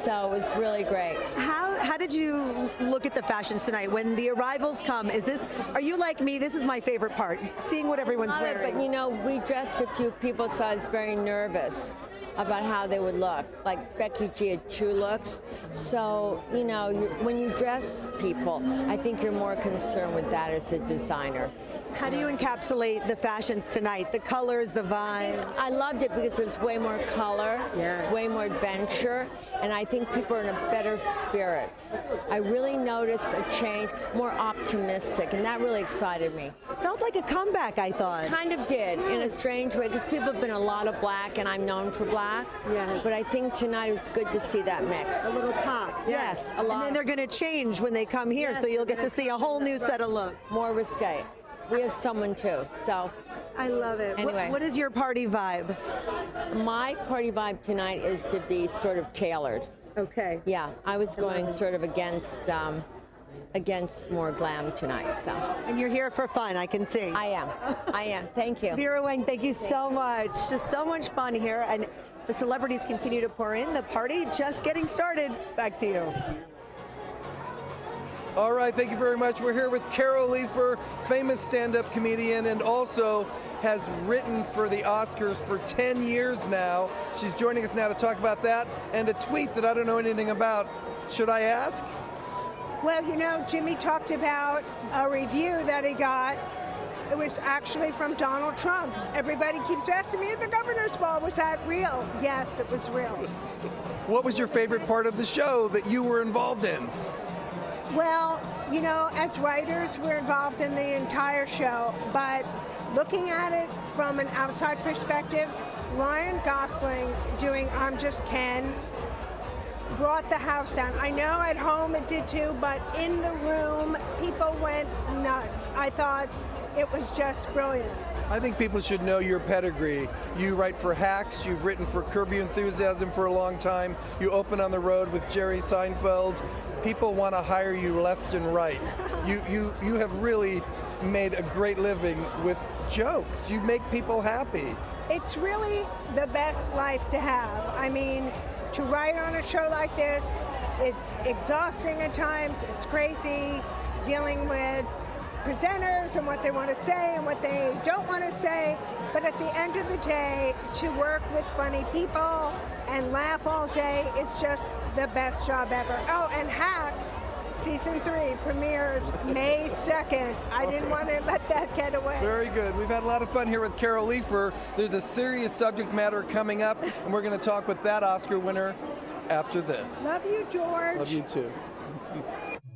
so it was really great. How did you look at the fashions tonight when the arrivals come? Are you like me? This is my favorite part, seeing what everyone's wearing. But you know, we dressed a few people, so I was very nervous about how they would look. Like Becky G had 2 looks. So, you know, when you dress people, I think you're more concerned with that as a designer. How do you encapsulate the fashions tonight? The colors, the vibe? I loved it because there's way more color, way more adventure, and I think people are in a better spirits. I really noticed a change, more optimistic, and that really excited me. Felt like a comeback, I thought. Kind of did, in a strange way, because people have been a lot of black, and I'm known for black. Yes. But I think tonight it was good to see that mix. A little pop. Yes, a lot. And then they're going to change when they come here, so you'll get to see a whole new set of looks. More risque. We have someone too, so I love it. Anyway. What is your party vibe? My party vibe tonight is to be sort of tailored. Okay. Yeah, I was going sort of against more glam tonight. So. And you're here for fun, I can see. I am. Thank you. Vera Wang, thank you so much. Just so much fun here, and the celebrities continue to pour in. The party just getting started. Back to you. All right, thank you very much. We're here with Carol Leifer, famous stand-up comedian, and also has written for the Oscars for 10 years now. She's joining us now to talk about that and a tweet that I don't know anything about. Should I ask? Well, you know, Jimmy talked about a review that he got. It was actually from Donald Trump. Everybody keeps asking me at the governor's ball, was that real? Yes, it was real. What was your favorite part of the show that you were involved in? Well, you know, as writers, we're involved in the entire show, but looking at it from an outside perspective, Ryan Gosling doing I'm Just Ken brought the house down. I know at home it did too, but in the room, people went nuts. I thought it was just brilliant. I think people should know your pedigree. You write for Hacks, you've written for Curb Your Enthusiasm for a long time, you open on the road with Jerry Seinfeld. People want to hire you left and right. You have really made a great living with jokes. You make people happy. It's really the best life to have. I mean, to write on a show like this, it's exhausting at times, it's crazy, dealing with presenters and what they want to say and what they don't want to say, but at the end of the day, to work with funny people and laugh all day, it's just the best job ever. Oh, and Hacks, Season 3 premieres May 2nd. I didn't want to let that get away. Very good. We've had a lot of fun here with Carol Leifer. There's a serious subject matter coming up, and we're going to talk with that Oscar winner after this. Love you, George. Love you too.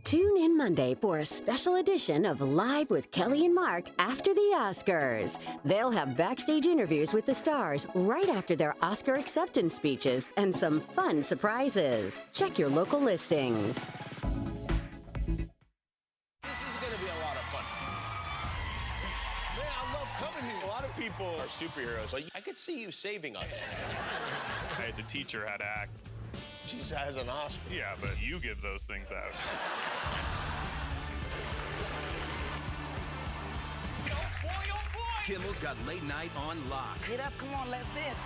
Tune in Monday for a special edition of Live with Kelly and Mark after the Oscars. They'll have backstage interviews with the stars right after their Oscar acceptance speeches and some fun surprises. Check your local listings. This is going to be a lot of fun. Man, I love coming here. A lot of people are superheroes. Like, I could see you saving us. I had to teach her how to act. She has an Oscar. Yeah, but you give those things out. Kimmel's got late night on lock. Get up, come on, let's dance.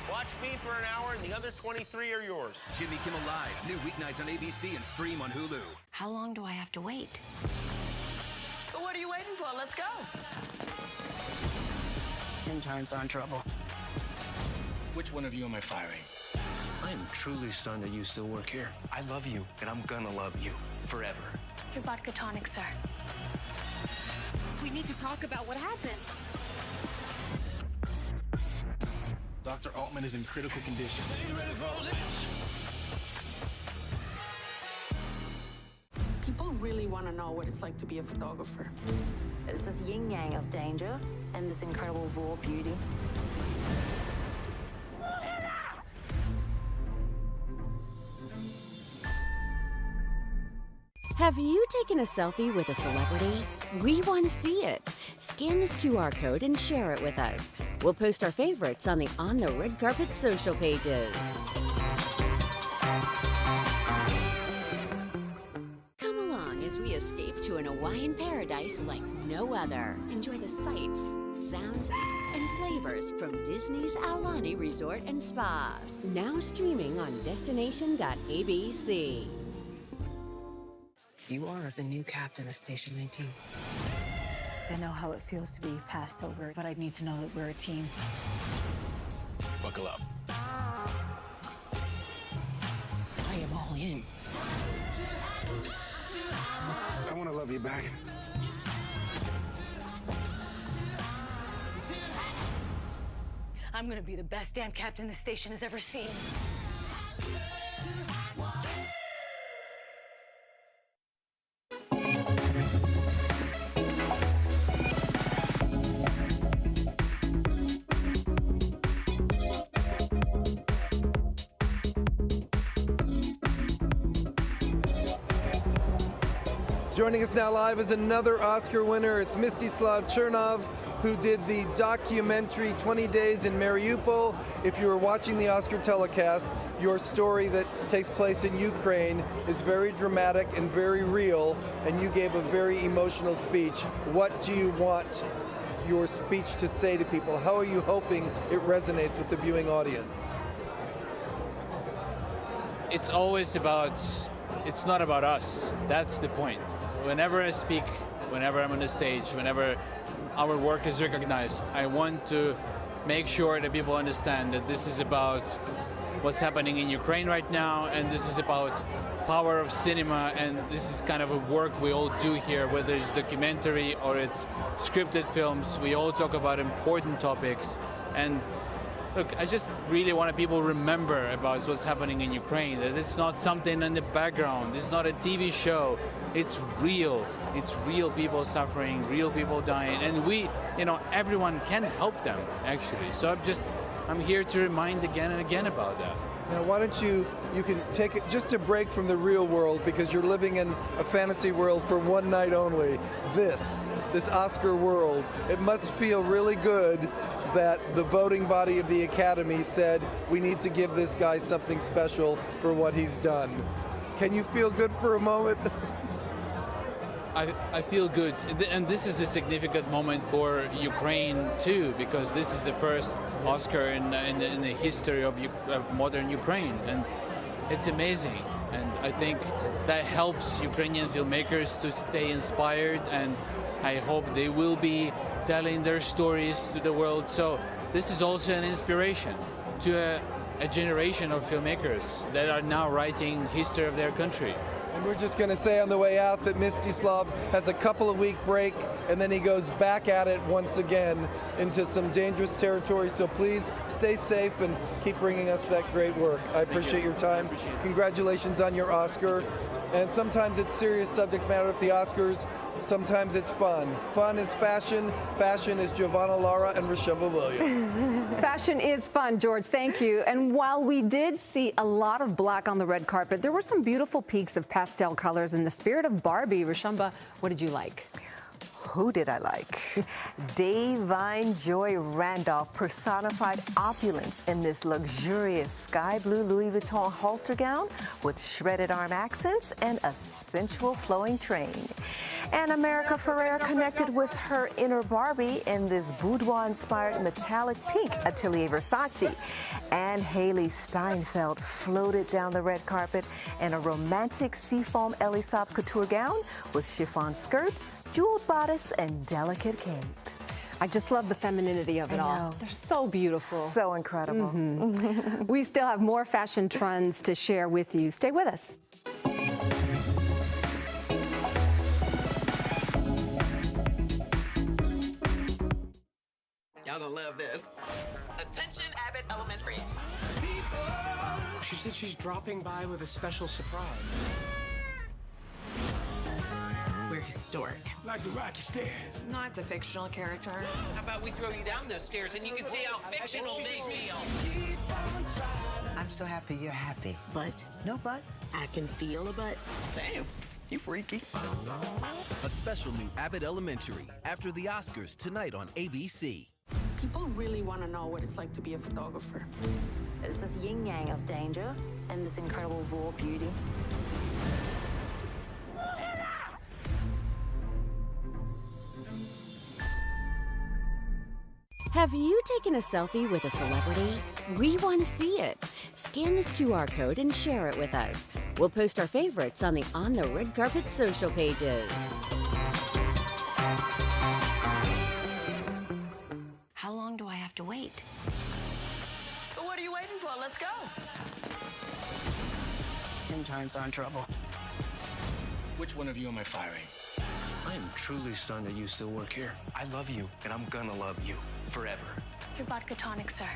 Watch me for an hour and the other 23 are yours. Jimmy Kimmel Live, new weeknights on ABC and stream on Hulu. How long do I have to wait? So what are you waiting for? Let's go. Interns are in trouble. Which one of you am I firing? I am truly stunned that you still work here. I love you, and I'm gonna love you forever. Your vodka tonic, sir. We need to talk about what happened. Dr. Altman is in critical condition. People really want to know what it's like to be a photographer. It's this yin-yang of danger and this incredible raw beauty. Have you taken a selfie with a celebrity? We want to see it. Scan this QR code and share it with us. We'll post our favorites on the On the Red Carpet social pages. Come along as we escape to an Hawaiian paradise like no other. Enjoy the sights, sounds, and flavors from Disney's Aulani Resort and Spa. Now streaming on destination.abc. You are the new captain of Station 19. I know how it feels to be passed over, but I need to know that we're a team. Buckle up. I am all in. I want to love you back. I'm gonna be the best damn captain this station has ever seen. Joining us now live is another Oscar winner. It's Mstislav Chernov, who did the documentary 20 Days in Mariupol. If you were watching the Oscar telecast, your story that takes place in Ukraine is very dramatic and very real, and you gave a very emotional speech. What do you want your speech to say to people? How are you hoping it resonates with the viewing audience? It's always about, it's not about us. That's the point. Whenever I speak, whenever I'm on the stage, whenever our work is recognized, I want to make sure that people understand that this is about what's happening in Ukraine right now, and this is about power of cinema, and this is kind of a work we all do here, whether it's documentary or it's scripted films. We all talk about important topics, and look, I just really want people to remember about what's happening in Ukraine, that it's not something in the background, it's not a TV show, it's real. It's real people suffering, real people dying, and we, everyone can help them, actually. So I'm here to remind again and again about that. Now, why don't you can take it just a break from the real world, because you're living in a fantasy world for one night only. This Oscar world, it must feel really good that the voting body of the Academy said, we need to give this guy something special for what he's done. Can you feel good for a moment? I feel good, and this is a significant moment for Ukraine too, because this is the first Oscar in the history of modern Ukraine, and it's amazing. And I think that helps Ukrainian filmmakers to stay inspired, and I hope they will be telling their stories to the world. So this is also an inspiration to a generation of filmmakers that are now writing history of their country. And we're just going to say on the way out that Mstislav has a couple of week break, and then he goes back at it once again into some dangerous territory. So please stay safe and keep bringing us that great work. I appreciate your time. Congratulations on your Oscar. And sometimes it's serious subject matter at the Oscars. Sometimes it's fun. Fun is fashion. Fashion is Giovanna Lara and Rashomba Williams. Fashion is fun, George. Thank you. And while we did see a lot of black on the red carpet, there were some beautiful peaks of pastel colors in the spirit of Barbie. Rashomba, what did you like? Who did I like? Davine Joy Randolph personified opulence in this luxurious sky blue Louis Vuitton halter gown with shredded arm accents and a sensual flowing train. And America Ferrera connected with her inner Barbie in this boudoir-inspired metallic pink Atelier Versace. And Haley Steinfeld floated down the red carpet in a romantic seafoam Elisab couture gown with chiffon skirt, jeweled bodice, and delicate cape. I just love the femininity of it all. They're so beautiful. So incredible. Mm-hmm. We still have more fashion trends to share with you. Stay with us. Y'all gonna love this. Attention, Abbott Elementary. She said she's dropping by with a special surprise. We're historic. Like the rocky stairs. Not the fictional character. How about we throw you down those stairs and you can see how fictional they feel? I'm so happy you're happy. But, no but, I can feel a but. Damn, you freaky. A special new Abbott Elementary after the Oscars tonight on ABC. People really want to know what it's like to be a photographer. It's this yin-yang of danger and this incredible raw beauty. Have you taken a selfie with a celebrity? We want to see it. Scan this QR code and share it with us. We'll post our favorites on the On the Red Carpet social pages. How long do I have to wait? Well, what are you waiting for? Let's go. Interns are in trouble. Which one of you am I firing? I am truly stunned that you still work here. I love you, and I'm gonna love you forever. Your vodka tonic, sir.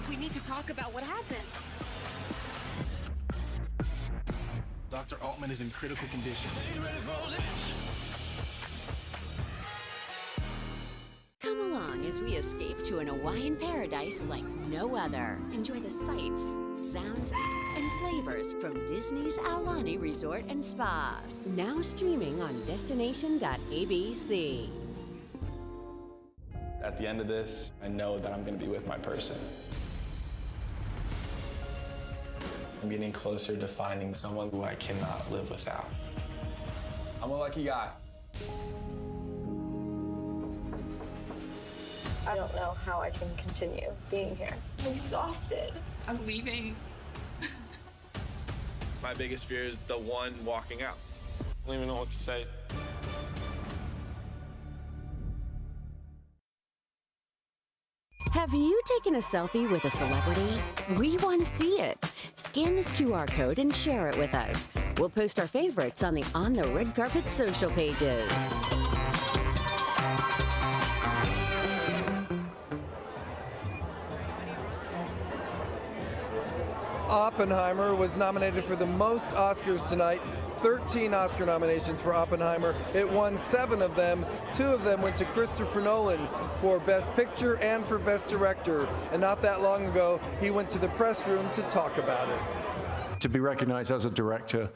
We need to talk about what happened. Dr. Altman is in critical condition. Come along as we escape to an Hawaiian paradise like no other. Enjoy the sights, sounds, and flavors from Disney's Aulani Resort and Spa. Now streaming on destination.abc. At the end of this, I know that I'm going to be with my person. I'm getting closer to finding someone who I cannot live without. I'm a lucky guy. I don't know how I can continue being here. I'm exhausted. I'm leaving. My biggest fear is the one walking out. I don't even know what to say. Have you taken a selfie with a celebrity? We want to see it. Scan this QR code and share it with us. We'll post our favorites on the Red Carpet social pages. Oppenheimer was nominated for the most Oscars tonight. 13 Oscar nominations for Oppenheimer. It won 7 of them. 2 of them went to Christopher Nolan for Best Picture and for Best Director. And not that long ago, he went to the press room to talk about it. To be recognized as a director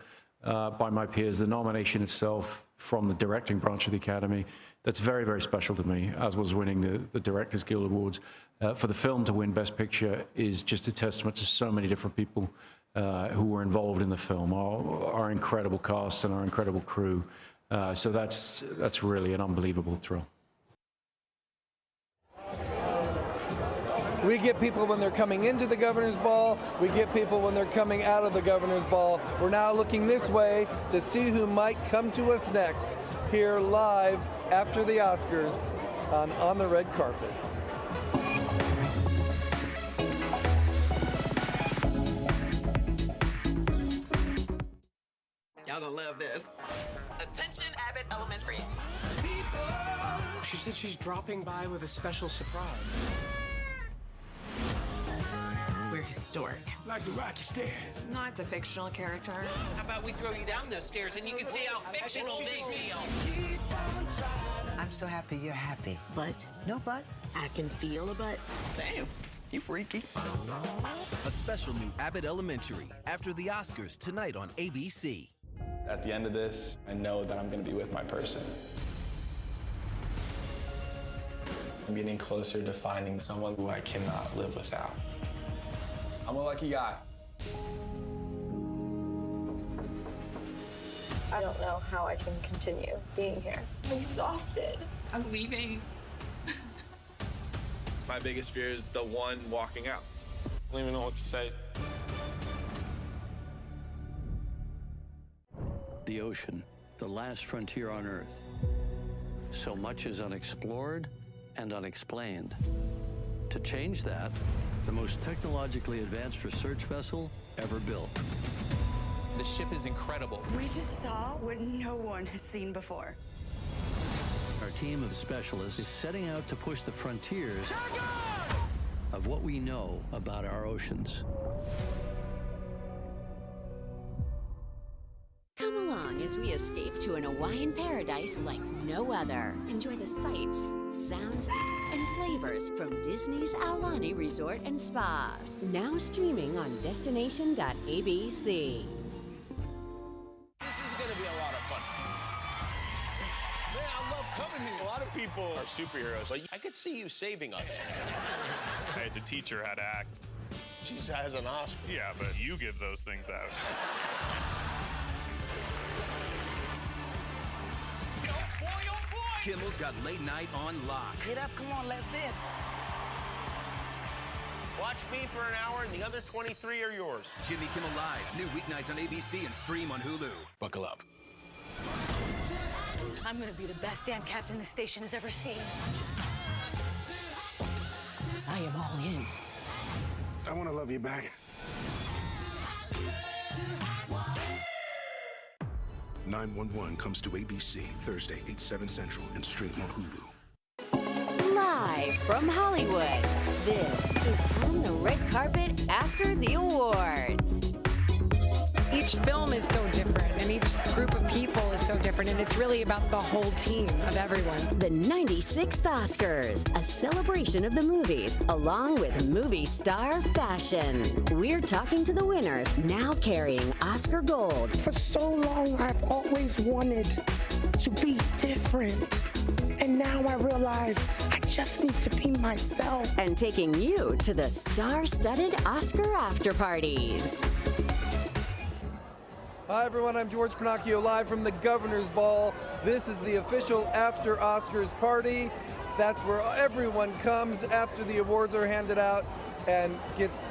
by my peers, the nomination itself from the directing branch of the Academy, that's very, very special to me, as was winning the Directors Guild Awards. For the film to win Best Picture is just a testament to so many different people who were involved in the film, our incredible cast and our incredible crew. So that's really an unbelievable thrill. We get people when they're coming into the Governor's Ball. We get people when they're coming out of the Governor's Ball. We're now looking this way to see who might come to us next, here live after the Oscars on the red carpet. Y'all gonna love this. Attention, Abbott Elementary. She said she's dropping by with a special surprise. We're historic. Like the rocky stairs. No, it's a fictional character. How about we throw you down those stairs and you can see how fictional they feel? I'm so happy you're happy. But? No but. I can feel a but. Damn, you freaky. A special new Abbott Elementary after the Oscars tonight on ABC. At the end of this, I know that I'm going to be with my person. I'm getting closer to finding someone who I cannot live without. I'm a lucky guy. I don't know how I can continue being here. I'm exhausted. I'm leaving. My biggest fear is the one walking out. I don't even know what to say. The ocean, the last frontier on Earth. So much is unexplored and unexplained. To change that, the most technologically advanced research vessel ever built. The ship is incredible. We just saw what no one has seen before. Our team of specialists is setting out to push the frontiers of what we know about our oceans. Come along as we escape to an Hawaiian paradise like no other. Enjoy the sights, sounds, and flavors from Disney's Aulani Resort and Spa. Now streaming on destination.abc. This is going to be a lot of fun. Man, I love coming here. A lot of people are superheroes. Like, I could see you saving us. I had to teach her how to act. She has an Oscar. Yeah, but you give those things out. Kimmel's got late night on lock. Get up, come on, let's dance. Watch me for an hour and the other 23 are yours. Jimmy Kimmel Live, new weeknights on ABC and stream on Hulu. Buckle up. I'm gonna be the best damn captain the station has ever seen. I am all in. I want to love you back. 911 comes to ABC Thursday, 8/7 Central, and stream on Hulu. Live from Hollywood, this is On the Red Carpet After the Awards. each film is so different and each group of people is so different, and it's really about the whole team of everyone. The 96th Oscars, a celebration of the movies, along with movie star fashion. We're talking to the winners, now carrying Oscar gold. For so long, I've always wanted to be different. And now I realize I just need to be myself. And taking you to the star-studded Oscar after parties. Hi everyone, I'm George Pinocchio, live from the Governor's Ball. This is the official after Oscars party. That's where everyone comes after the awards are handed out and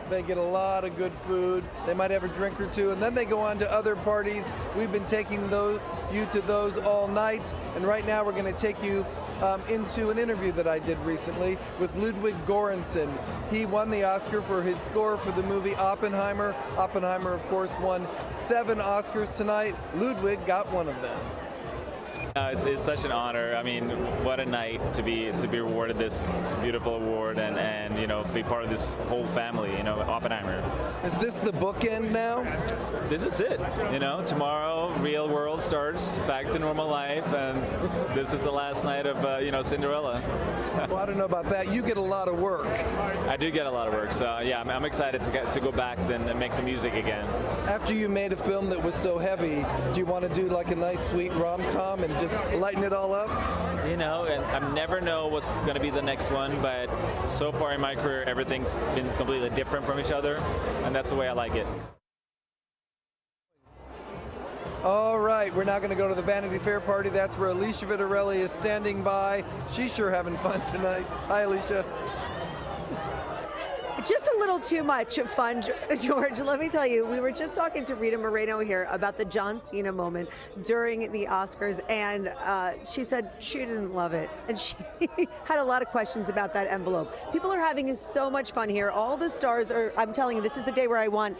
they get a lot of good food. They might have a drink or two, and then they go on to other parties. We've been taking you to those all night, and right now we're going to take you into an interview that I did recently with Ludwig Göransson. He won the Oscar for his score for the movie Oppenheimer. Oppenheimer, of course, won 7 Oscars tonight. Ludwig got one of them. It's such an honor. I mean, what a night to be rewarded this beautiful award and you know, be part of this whole family, you know, Oppenheimer. Is this the bookend now? This is it. You know, tomorrow, real world starts, back to normal life, and this is the last night of, you know, Cinderella. Well, I don't know about that. You get a lot of work. I do get a lot of work, so yeah, I'm excited to go back and make some music again. After you made a film that was so heavy, do you want to do like a nice sweet rom-com and just lighten it all up? You know, and I never know what's going to be the next one, but so far in my career, everything's been completely different from each other, and that's the way I like it. All right, we're now going to go to the Vanity Fair party. That's where Alicia Vitarelli is standing by. She's sure having fun tonight. Hi, Alicia. Just a little too much fun, George. Let me tell you, we were just talking to Rita Moreno here about the John Cena moment during the Oscars, and she said she didn't love it, and she had a lot of questions about that envelope. People are having so much fun here. All the stars are, I'm telling you, this is the day where I want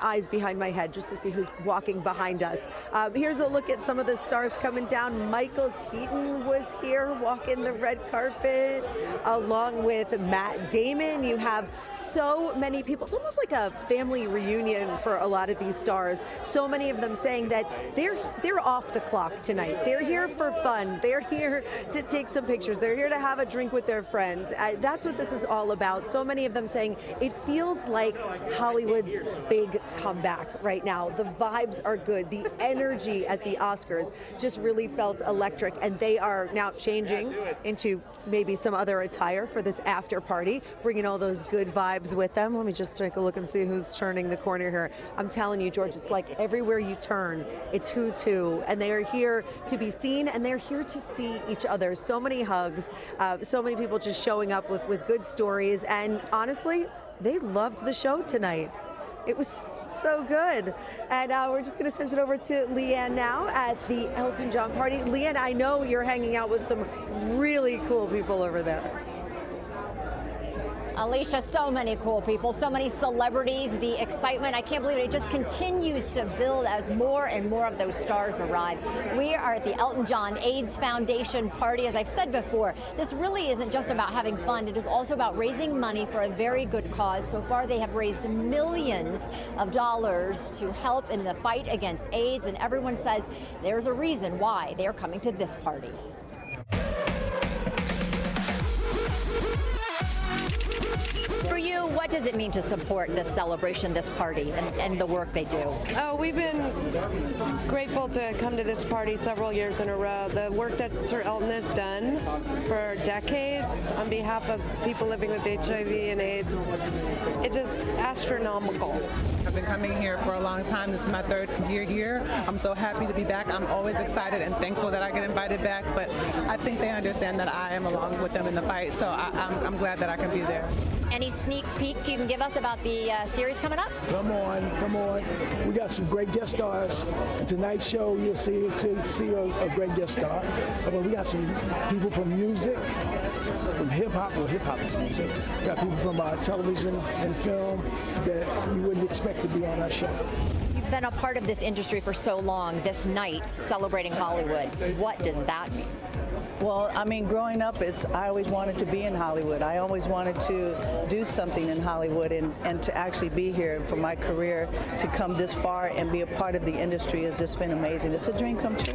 eyes behind my head just to see who's walking behind us. Here's a look at some of the stars coming down. Michael Keaton was here walking the red carpet, along with Matt Damon. You have so many people. It's almost like a family reunion for a lot of these stars. So many of them saying that they're off the clock tonight. They're here for fun. They're here to take some pictures. They're here to have a drink with their friends. That's what this is all about. So many of them saying it feels like Hollywood's big comeback right now. The vibes are good. The energy at the Oscars just really felt electric, and they are now changing into maybe some other attire for this after party, bringing all those good vibes with them. Let me just take a look and see who's turning the corner here. I'm telling you, George, it's like everywhere you turn, it's who's who, and they are here to be seen, and they're here to see each other. So many hugs, so many people just showing up with good stories, and honestly, they loved the show tonight. It was so good. And we're just going to send it over to Leanne now at the Elton John party. Leanne, I know you're hanging out with some really cool people over there. Alicia, so many cool people, so many celebrities, the excitement, I can't believe it just continues to build as more and more of those stars arrive. We are at the Elton John AIDS Foundation party. As I've said before, this really isn't just about having fun, it is also about raising money for a very good cause. So far they have raised millions of dollars to help in the fight against AIDS, and everyone says there's a reason why they're coming to this party. For you, what does it mean to support this celebration, this party, and the work they do? Oh, we've been grateful to come to this party several years in a row. The work that Sir Elton has done for decades on behalf of people living with HIV and AIDS, it's just astronomical. I've been coming here for a long time. This is my 3rd year here. I'm so happy to be back. I'm always excited and thankful that I get invited back, but I think they understand that I am along with them in the fight, so I'm glad that I can be there. Any sneak peek you can give us about the series coming up? Come on. We got some great guest stars. Tonight's show, you'll see a great guest star. But we got some people from music, from hip-hop. Well, hip-hop is music. We got people from television and film that you wouldn't expect to be on our show. You've been a part of this industry for so long, this night celebrating Hollywood, what does that mean? Well, I mean, growing up, I always wanted to be in Hollywood. I always wanted to do something in Hollywood, and to actually be here for my career, to come this far and be a part of the industry has just been amazing. It's a dream come true.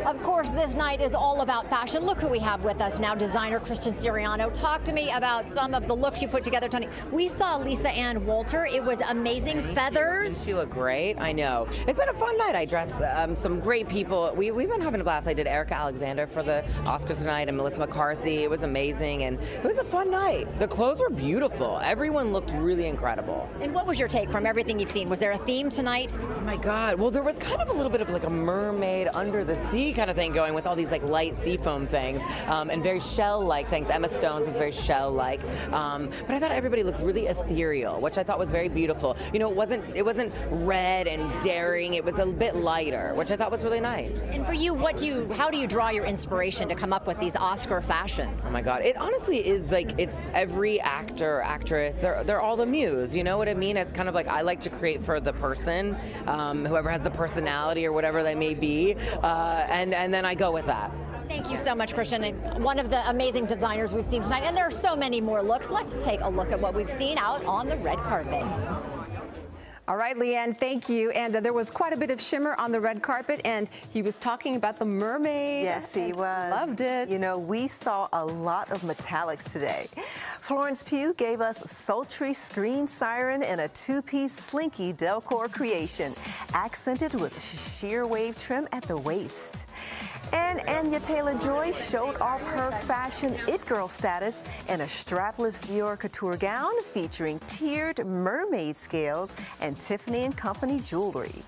Of course, this night is all about fashion. Look who we have with us now, designer Christian Siriano. Talk to me about some of the looks you put together, Tony. We saw Lisa Ann Walter. It was amazing. Feathers. She looked great. I know. It's been a fun night. I dressed some great people. We've been having a blast. I did Erica Alexander for the Oscars tonight and Melissa McCarthy. It was amazing, and it was a fun night. The clothes were beautiful. Everyone looked really incredible. And what was your take from everything you've seen? Was there a theme tonight? Oh my God. Well, there was kind of a little bit of like a mermaid under the sea kind of thing going with all these like light seafoam things and very shell-like things. Emma Stone's was very shell-like, but I thought everybody looked really ethereal, which I thought was very beautiful. You know, it wasn't red and daring. It was a bit lighter, which I thought was really nice. And for you, how do you draw your inspiration to come up with these Oscar fashions? Oh my God, it honestly is like it's every actor or actress. They're all the muse. You know what I mean? It's kind of like I like to create for the person, whoever has the personality or whatever they may be, and then I go with that. Thank you so much, Christian. One of the amazing designers we've seen tonight, and there are so many more looks. Let's take a look at what we've seen out on the red carpet. All right, Leanne, thank you. And there was quite a bit of shimmer on the red carpet, and he was talking about the mermaid. Yes, he was. Loved it. You know, we saw a lot of metallics today. Florence Pugh gave us sultry screen siren in a two-piece slinky Delcor creation, accented with sheer wave trim at the waist. And Anya Taylor-Joy showed off her fashion it girl status in a strapless Dior couture gown featuring tiered mermaid scales and Tiffany & Company jewelry.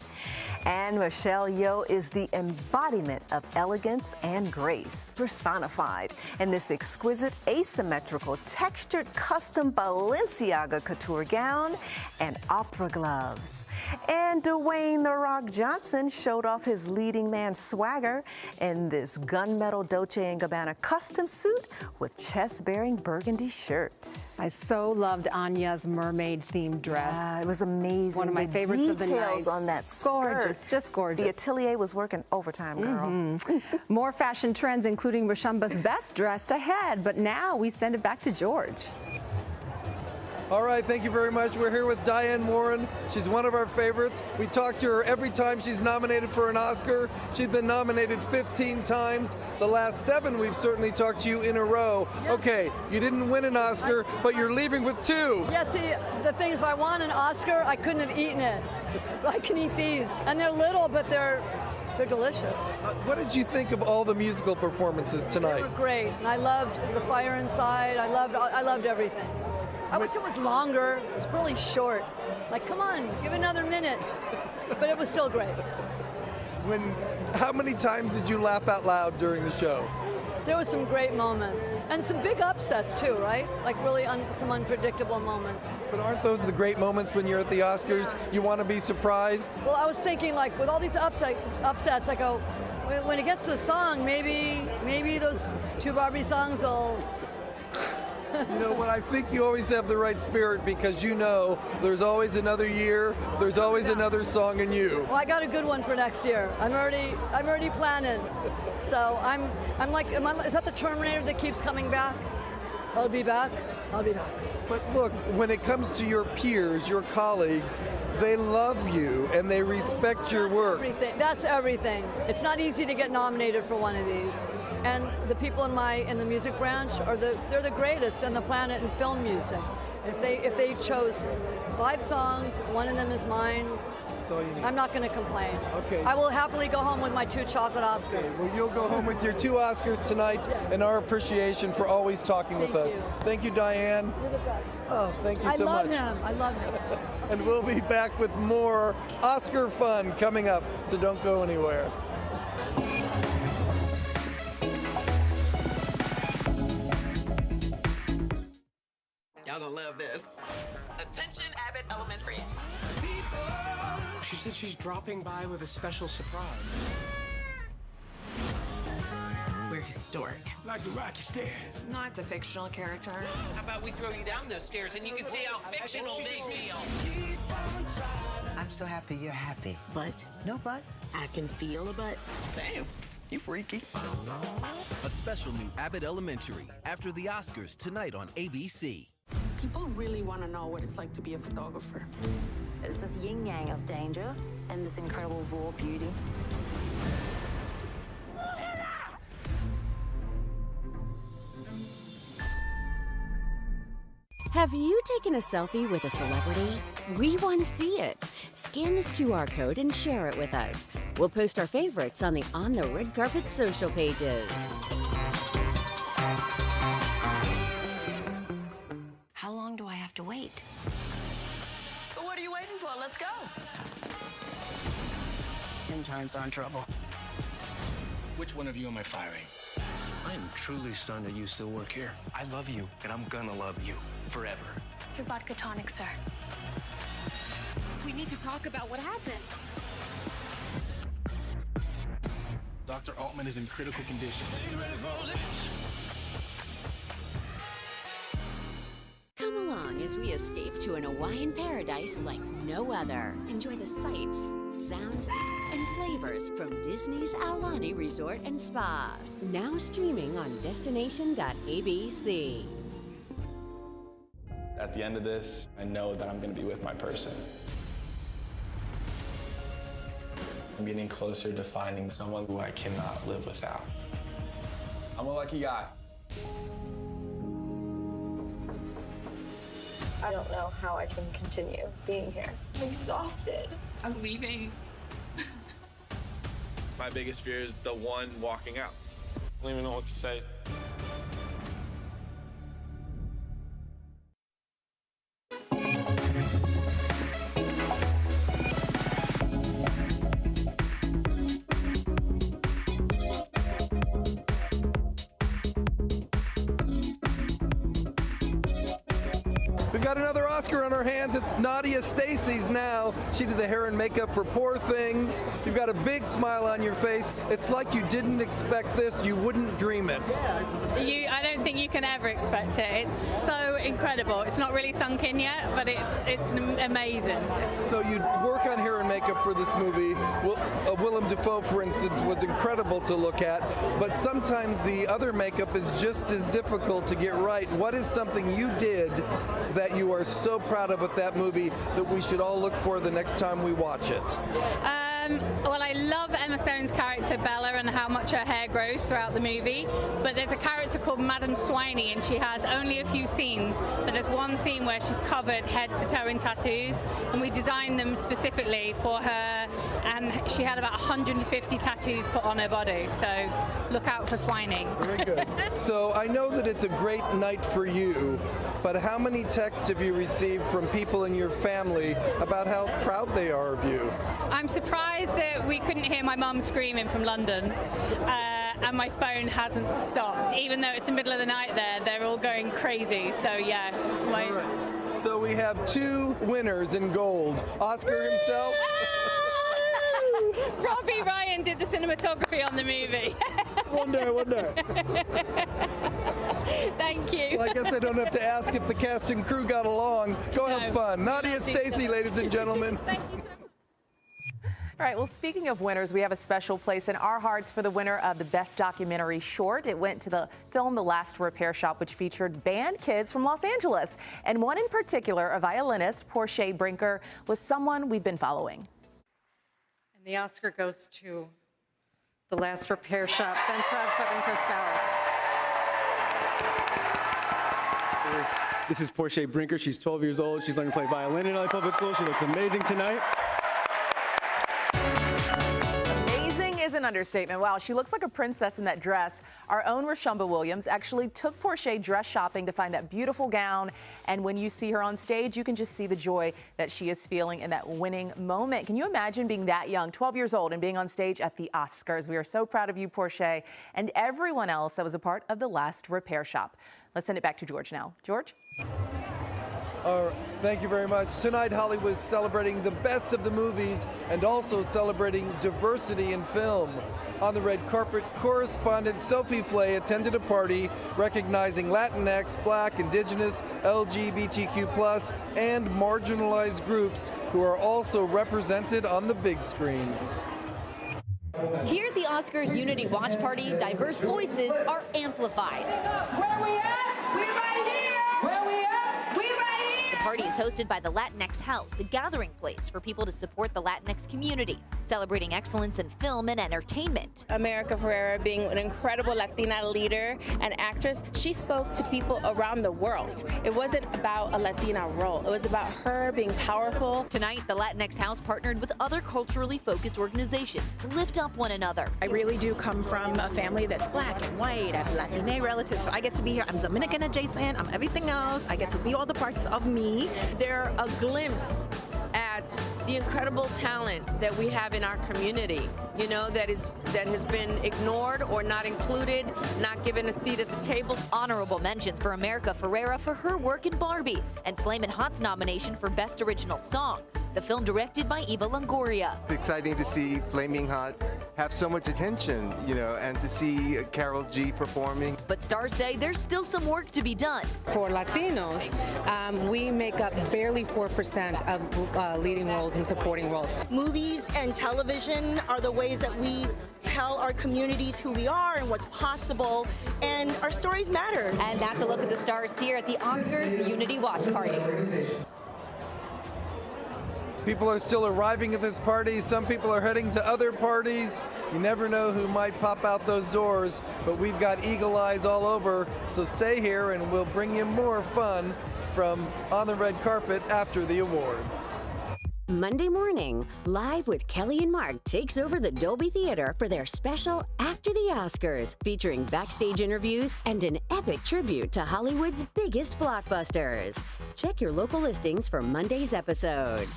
And Michelle Yeoh is the embodiment of elegance and grace personified in this exquisite asymmetrical textured custom Balenciaga couture gown and opera gloves. And Dwayne "The Rock" Johnson showed off his leading man swagger in this gunmetal Dolce & Gabbana custom suit with chest-bearing burgundy shirt. I so loved Anya's mermaid-themed dress. Yeah, it was amazing. One of my favorites of the night. Details on that skirt. Gorgeous, just gorgeous. The atelier was working overtime, girl. More fashion trends, including Rashamba's best dressed ahead, but now we send it back to George. All right, thank you very much. We're here with Diane Warren. She's one of our favorites. We talk to her every time she's nominated for an Oscar. She's been nominated 15 times. The last 7 we've certainly talked to you in a row. Okay, you didn't win an Oscar, but you're leaving with 2. Yeah, see, the thing is, if I won an Oscar, I couldn't have eaten it. I can eat these, and they're little, but they're delicious. What did you think of all the musical performances tonight? They were great, and I loved the fire inside. I loved everything. I wish it was longer. It was really short. Like, come on, give another minute. But it was still great. How many times did you laugh out loud during the show? There was some great moments. And some big upsets, too, right? Like, really some unpredictable moments. But aren't those the great moments when you're at the Oscars? You want to be surprised? Well, I was thinking, like, with all these upsets, I go, when it gets to the song, maybe those 2 Barbie songs will... You know what? I think you always have the right spirit because you know there's always another year, there's always another song in you. Well, I got a good one for next year. I'm already planning. So I'm like, is that the Terminator that keeps coming back? I'll be back. I'll be back. But look, when it comes to your peers, your colleagues, they love you and they respect your work. That's everything. It's not easy to get nominated for one of these. And the people in the music branch they're the greatest on the planet in film music. If they chose 5 songs, one of them is mine, I'm not going to complain. Okay. I will happily go home with my 2 chocolate Oscars. Okay, well, you'll go home with your 2 Oscars tonight, and our appreciation for always talking with us. Thank you, Diane. You're the best. Oh, thank you so much. I love him. And we'll be back with more Oscar fun coming up, so don't go anywhere. Y'all gonna love this. Attention, Abbott Elementary. She said she's dropping by with a special surprise. dork. Like the rocky stairs. No, it's a fictional character. How about we throw you down those stairs and you can see how fictional they feel? I'm so happy you're happy. But No but. I can feel a butt. Damn, you freaky. A special new Abbott Elementary after the Oscars tonight on ABC. People really want to know what it's like to be a photographer. It's this yin-yang of danger and this incredible raw beauty. Have you taken a selfie with a celebrity? We want to see it. Scan this QR code and share it with us. We'll post our favorites on the On the Red Carpet social pages. How long do I have to wait? But what are you waiting for? Let's go. Interns are in trouble. Which one of you am I firing? I am truly stunned that you still work here. I love you, and I'm gonna love you forever. Your vodka tonic, sir. We need to talk about what happened. Dr. Altman is in critical condition. Come along as we escape to an Hawaiian paradise like no other. Enjoy the sights, sounds, and flavors from Disney's Aulani Resort and Spa. Now streaming on destination.abc. At the end of this, I know that I'm going to be with my person. I'm getting closer to finding someone who I cannot live without. I'm a lucky guy. I don't know how I can continue being here. I'm exhausted. I'm leaving. My biggest fear is the one walking out. I don't even know what to say. We've got another Oscar on our hands. It's Nadia Stacey's now. She did the hair and makeup for Poor Things. You've got a big smile on your face. It's like you didn't expect this. You wouldn't dream it. I don't think you can ever expect it. It's so incredible. It's not really sunk in yet, but it's amazing. So you work on hair and makeup for this movie. Willem Dafoe, for instance, was incredible to look at, but sometimes the other makeup is just as difficult to get right. What is something you did that you are so proud of with that movie that we should all look for the next time we watch it? Well, I love Emma Stone's character Bella and how much her hair grows throughout the movie, but there's a character called Madame Swiney and she has only a few scenes, but there's one scene where she's covered head to toe in tattoos, and we designed them specifically for her, and she had about 150 tattoos put on her body, so look out for Swiney. Very good. So I know that it's a great night for you, but how many texts have you received from people in your family about how proud they are of you? I'm surprised that we couldn't hear my mum screaming from London, and my phone hasn't stopped. Even though it's the middle of the night there, they're all going crazy. So yeah. So we have two winners in gold. Oscar himself. Robbie Ryan did the cinematography on the movie. Wonder. Thank you. Well, I guess I don't have to ask if the cast and crew got along. Go have fun. Nadia Stacey, ladies and gentlemen. All right, well, speaking of winners, we have a special place in our hearts for the winner of the Best Documentary Short. It went to the film The Last Repair Shop, which featured band kids from Los Angeles. And one in particular, a violinist, Portia Brinker, was someone we've been following. And the Oscar goes to The Last Repair Shop, Ben Proudfoot and Chris Gowers. This is Portia Brinker. She's 12 years old. She's learning to play violin in LA Public School. She looks amazing tonight. Amazing is an understatement. Wow, she looks like a princess in that dress. Our own Rashumba Williams actually took Portia dress shopping to find that beautiful gown. And when you see her on stage, you can just see the joy that she is feeling in that winning moment. Can you imagine being that young, 12 years old, and being on stage at the Oscars? We are so proud of you, Portia, and everyone else that was a part of The Last Repair Shop. Let's send it back to George now. George? All right, thank you very much. Tonight, Hollywood's celebrating the best of the movies and also celebrating diversity in film. On the red carpet, correspondent Sophie Flay attended a party recognizing Latinx, Black, Indigenous, LGBTQ+, and marginalized groups who are also represented on the big screen. Here at the Oscars Unity Watch Party, diverse voices are amplified. Where we at? We right here. Where we at? We right here. The party is hosted by the Latinx House, a gathering place for people to support the Latinx community, celebrating excellence in film and entertainment. America Ferrera, being an incredible Latina leader and actress, she spoke to people around the world. It wasn't about a Latina role. It was about her being powerful. Tonight, the Latinx House partnered with other culturally focused organizations to lift up one another. I really do come from a family that's Black and white. I have Latina relatives, so I get to be here. I'm Dominican adjacent. I'm everything else. I get to be all the parts of me. They're a glimpse at the incredible talent that we have in our community, you know, that has been ignored or not included, not given a seat at the table. Honorable mentions for America Ferrera for her work in Barbie, and Flamin' Hot's nomination for Best Original Song, the film directed by Eva Longoria. It's exciting to see Flaming Hot have so much attention, you know, and to see Carol G performing. But stars say there's still some work to be done. For Latinos, we make up barely 4% of leading roles and supporting roles. Movies and television are the ways that we tell our communities who we are and what's possible, and our stories matter. And that's a look at the stars here at the Oscars Unity Watch Party. People are still arriving at this party. Some people are heading to other parties. You never know who might pop out those doors, but we've got eagle eyes all over, so stay here and we'll bring you more fun from On the Red Carpet after the awards. Monday morning, Live with Kelly and Mark takes over the Dolby Theater for their special After the Oscars, featuring backstage interviews and an epic tribute to Hollywood's biggest blockbusters. Check your local listings for Monday's episode. This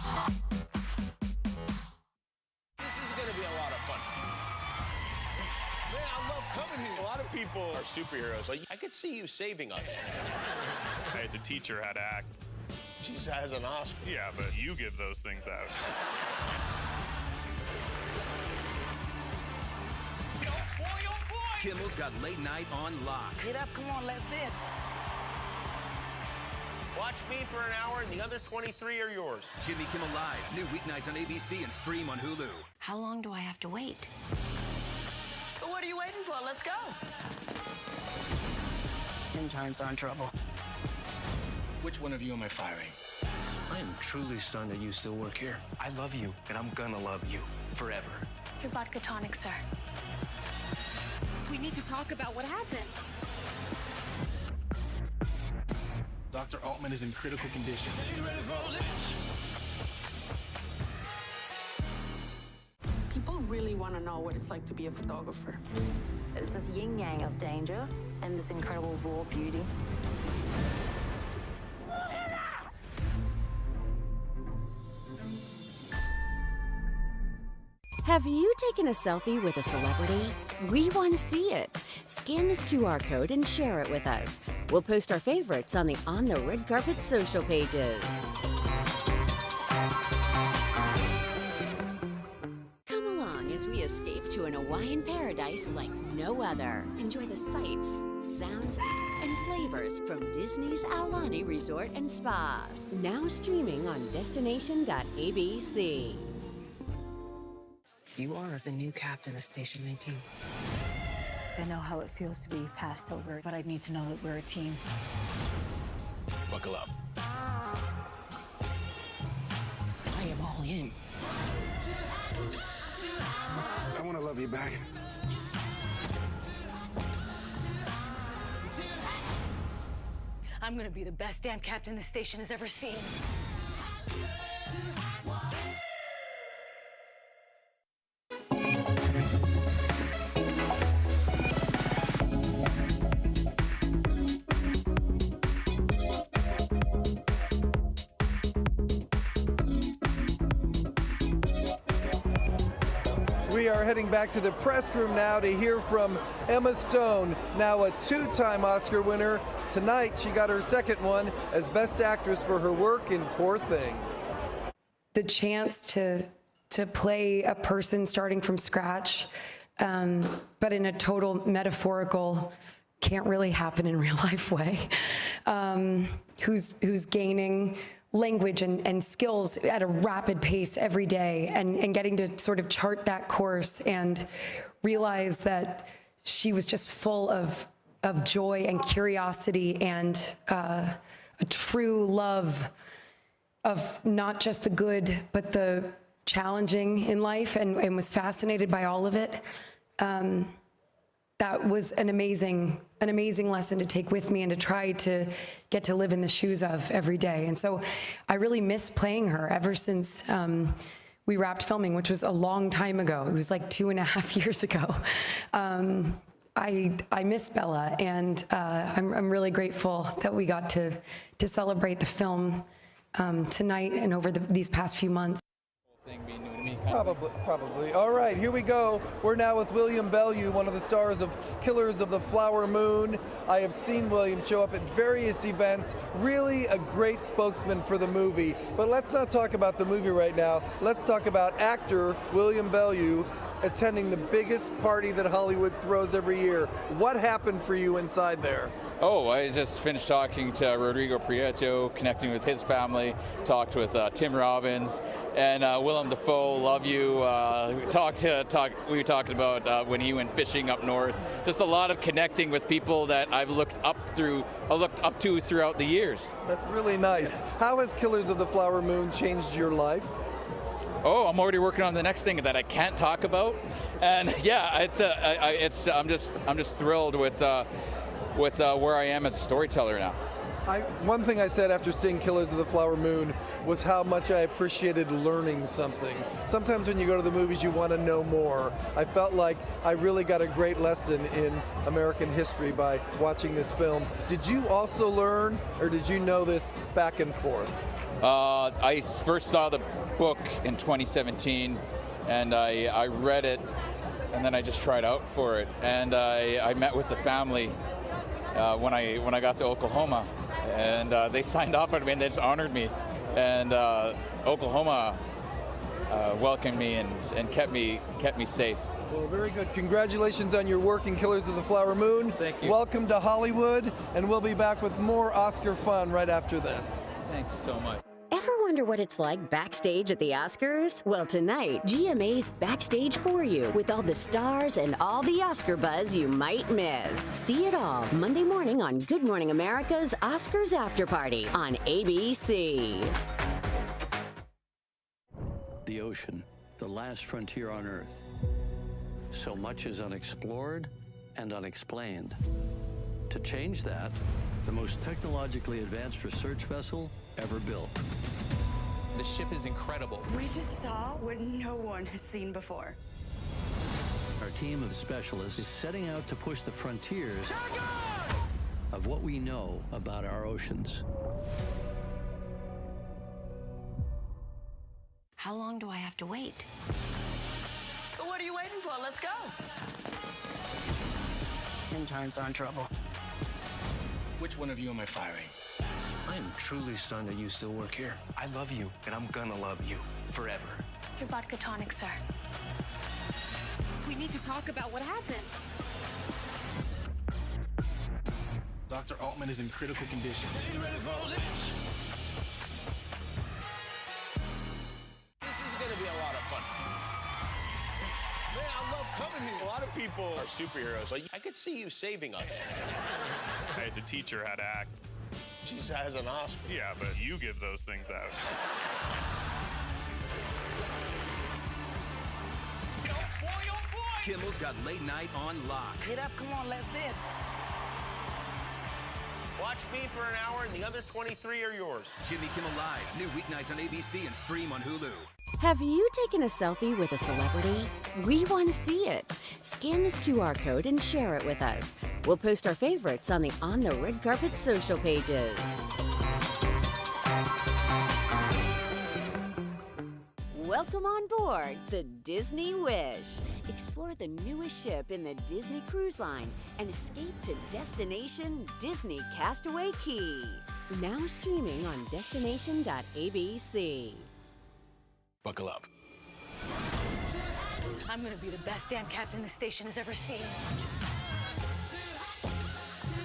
is going to be a lot of fun. Man, I love coming here. A lot of people are superheroes. Like, I could see you saving us. I had to teach her how to act. She has an Oscar. Yeah, but you give those things out. Kimmel's got late night on lock. Get up, come on, let's dance. Watch me for an hour and the other 23 are yours. Jimmy Kimmel Live, new weeknights on ABC and stream on Hulu. How long do I have to wait? But what are you waiting for? Let's go. Interns are in trouble. Which one of you am I firing? I am truly stunned that you still work here. I love you, and I'm gonna love you forever. Your vodka tonic, sir. We need to talk about what happened. Dr. Altman is in critical condition. People really want to know what it's like to be a photographer. It's this yin-yang of danger and this incredible raw beauty. Have you taken a selfie with a celebrity? We want to see it. Scan this QR code and share it with us. We'll post our favorites on the On the Red Carpet social pages. Come along as we escape to an Hawaiian paradise like no other. Enjoy the sights, sounds, and flavors from Disney's Aulani Resort and Spa. Now streaming on destination.abc. You are the new captain of Station 19. I know how it feels to be passed over, but I need to know that we're a team. Buckle up. I am all in. I want to love you back. I'm gonna be the best damn captain this station has ever seen. We are heading back to the press room now to hear from Emma Stone, now a two-time Oscar winner. Tonight, she got her second one as Best Actress for her work in Poor Things. The chance to play a person starting from scratch but in a total metaphorical, can't really happen in real life way, who's gaining language and skills at a rapid pace every day, and getting to sort of chart that course and realize that she was just full of joy and curiosity and a true love of not just the good, but the challenging in life, and was fascinated by all of it. That was an amazing lesson to take with me and to try to get to live in the shoes of every day. And so I really miss playing her ever since we wrapped filming, which was a long time ago. It was like 2.5 years ago. I miss Bella, and I'm really grateful that we got to celebrate the film tonight and over these past few months. Probably. All right, here we go. We're now with William Bellew, one of the stars of Killers of the Flower Moon. I have seen William show up at various events, really a great spokesman for the movie. But let's not talk about the movie right now. Let's talk about actor William Bellew attending the biggest party that Hollywood throws every year. What happened for you inside there? Oh, I just finished talking to Rodrigo Prieto, connecting with his family, talked with Tim Robbins, and Willem Dafoe, love you. We talked about when he went fishing up north. Just a lot of connecting with people that I've looked up to throughout the years. That's really nice. How has Killers of the Flower Moon changed your life? Oh, I'm already working on the next thing that I can't talk about, and yeah, I'm just thrilled with where I am as a storyteller now. One thing I said after seeing Killers of the Flower Moon was how much I appreciated learning something. Sometimes when you go to the movies, you want to know more. I felt like I really got a great lesson in American history by watching this film. Did you also learn, or did you know this back and forth? I first saw the book in 2017, and I read it, and then I just tried out for it. And I met with the family when I got to Oklahoma, and they signed off on me, and they just honored me. And Oklahoma welcomed me and kept me safe. Well, very good. Congratulations on your work in Killers of the Flower Moon. Thank you. Welcome to Hollywood, and we'll be back with more Oscar fun right after this. Thank you so much. Ever wonder what it's like backstage at the Oscars? Well, tonight, GMA's Backstage for you with all the stars and all the Oscar buzz you might miss. See it all Monday morning on Good Morning America's Oscars After Party on ABC. The ocean, the last frontier on Earth. So much is unexplored and unexplained. To change that, the most technologically advanced research vessel ever built. The ship is incredible. We just saw what no one has seen before. Our team of specialists is setting out to push the frontiers of what we know about our oceans. How long do I have to wait? So what are you waiting for? Let's go. Interns are in trouble. Which one of you am I firing? I am truly stunned that you still work here. I love you, and I'm gonna love you forever. Your vodka tonic, sir. We need to talk about what happened. Dr. Altman is in critical condition. This is gonna be a lot of fun. Man, I love coming here. A lot of people are superheroes. Like, I could see you saving us. I had to teach her how to act. She has an Oscar. Yeah, but you give those things out. Kimmel's got late night on lock. Get up, come on, let's dance. Watch me for an hour, and the other 23 are yours. Jimmy Kimmel Live, new weeknights on ABC and stream on Hulu. Have you taken a selfie with a celebrity? We want to see it. Scan this QR code and share it with us. We'll post our favorites on the Red Carpet social pages. Welcome on board the Disney Wish. Explore the newest ship in the Disney Cruise Line and escape to Destination Disney Castaway Key. Now streaming on destination.abc. Buckle up. I'm gonna be the best damn captain the station has ever seen.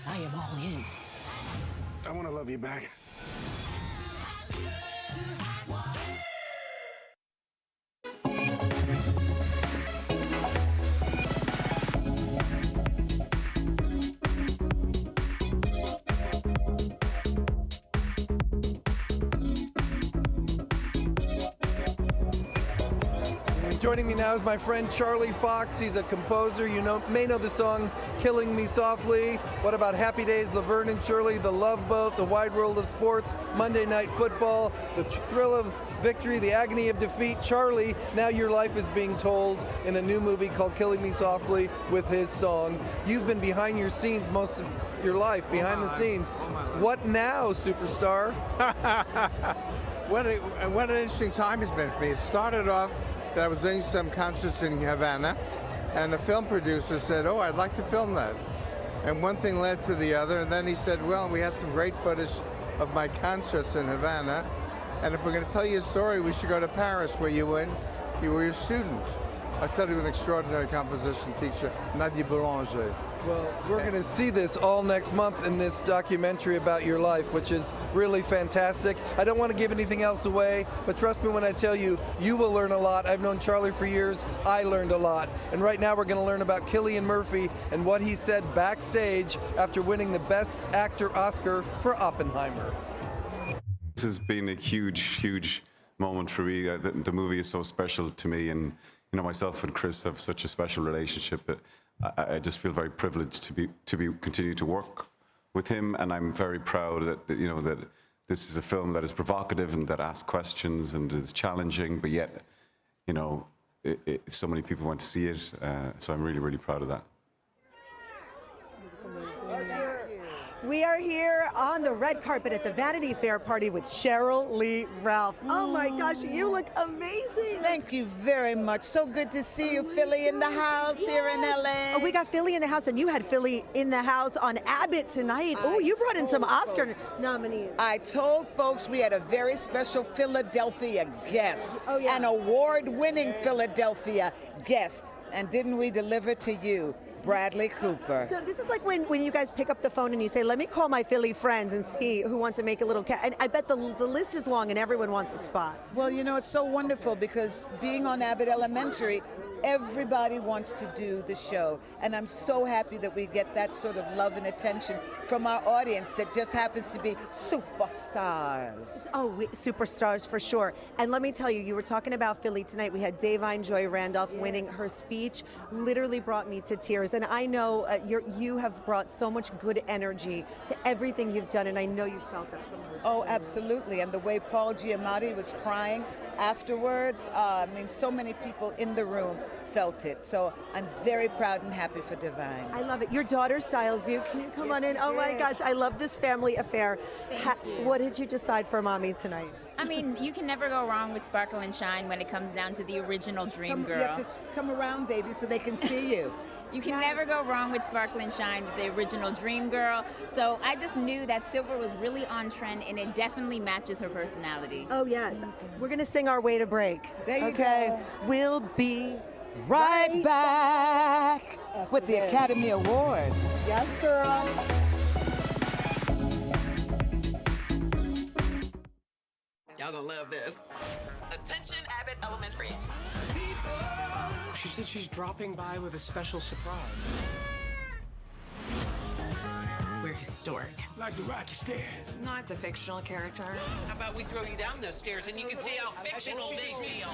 I am all in. I want to love you back. Joining me now is my friend Charlie Fox. He's a composer. You may know the song Killing Me Softly. What about Happy Days, Laverne and Shirley, The Love Boat, The Wide World of Sports, Monday Night Football, The Thrill of Victory, The Agony of Defeat. Charlie, now your life is being told in a new movie called Killing Me Softly with his song. You've been behind your scenes most of your life, behind the scenes. What now, superstar? What an interesting time it's been for me. It started off that I was doing some concerts in Havana, and the film producer said, "Oh, I'd like to film that." And one thing led to the other, and then he said, "Well, we have some great footage of my concerts in Havana, and if we're going to tell you a story, we should go to Paris, where you were a student." I studied with an extraordinary composition teacher, Nadia Boulanger. Well, we're going to see this all next month in this documentary about your life, which is really fantastic. I don't want to give anything else away, but trust me when I tell you, you will learn a lot. I've known Charlie for years. I learned a lot. And right now we're going to learn about Cillian Murphy and what he said backstage after winning the Best Actor Oscar for Oppenheimer. This has been a huge moment for me. The movie is so special to me, and you know, myself and Chris have such a special relationship. I just feel very privileged to continue to work with him, and I'm very proud that that this is a film that is provocative and that asks questions and is challenging, but yet, so many people want to see it. So I'm really proud of that. We are here on the red carpet at the Vanity Fair party with Cheryl Lee Ralph. Oh my gosh, you look amazing. Thank you very much. So good to see you, Philly in the house here in LA. Oh, we got Philly in the house, and you had Philly in the house on Abbott tonight. Oh, you brought in some Oscar nominees. I told folks we had a very special Philadelphia guest. Oh, yeah. An award-winning Philadelphia guest. And didn't we deliver to you? Bradley Cooper. So this is like when you guys pick up the phone and you say, let me call my Philly friends and see who wants to make a little and I bet the list is long and everyone wants a spot. Well, it's so wonderful because being on Abbott Elementary, everybody wants to do the show. And I'm so happy that we get that sort of love and attention from our audience that just happens to be superstars. Oh, superstars for sure. And let me tell you, you were talking about Philly tonight. We had Davine Joy Randolph winning. Her speech literally brought me to tears. And I know you have brought so much good energy to everything you've done, and I know you felt that from her. Oh, absolutely. And the way Paul Giamatti was crying afterwards, so many people in the room felt it. So I'm very proud and happy for Divine. I love it. Your daughter styles you. Can you come on in? Oh my gosh, I love this family affair. What did you decide for Mommy tonight? I mean, you can never go wrong with Sparkle and Shine when it comes down to the original Dream Girl. You have to come around, baby, so they can see you. You can never go wrong with Sparkle and Shine with the original Dream Girl. So I just knew that silver was really on trend, and it definitely matches her personality. Oh, yes. We're going to sing our way to break. There you go. We'll be right back with the Academy Awards. Yes, girl. Y'all gonna love this. Attention, Abbott Elementary. She said she's dropping by with a special surprise. We're historic. Like the rocky stairs. No, it's a fictional character. How about we throw you down those stairs and you can see how fictional they feel?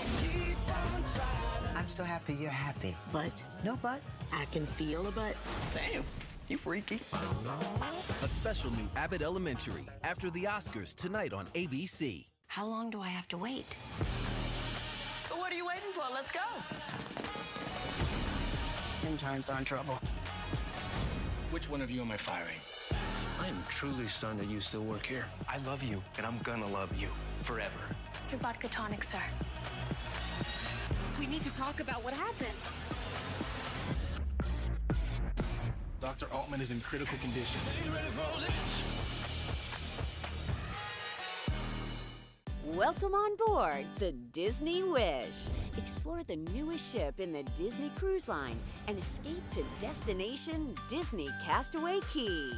I'm so happy you're happy. But? No but. I can feel a butt. Damn, you freaky. A special new Abbott Elementary after the Oscars tonight on ABC. How long do I have to wait? But what are you waiting for? Let's go. Interns are in trouble. Which one of you am I firing? I am truly stunned that you still work here. I love you, and I'm gonna love you forever. Your vodka tonic, sir. We need to talk about what happened. Dr. Altman is in critical condition. Welcome on board the Disney Wish. Explore the newest ship in the Disney Cruise Line and escape to Destination Disney Castaway Cay.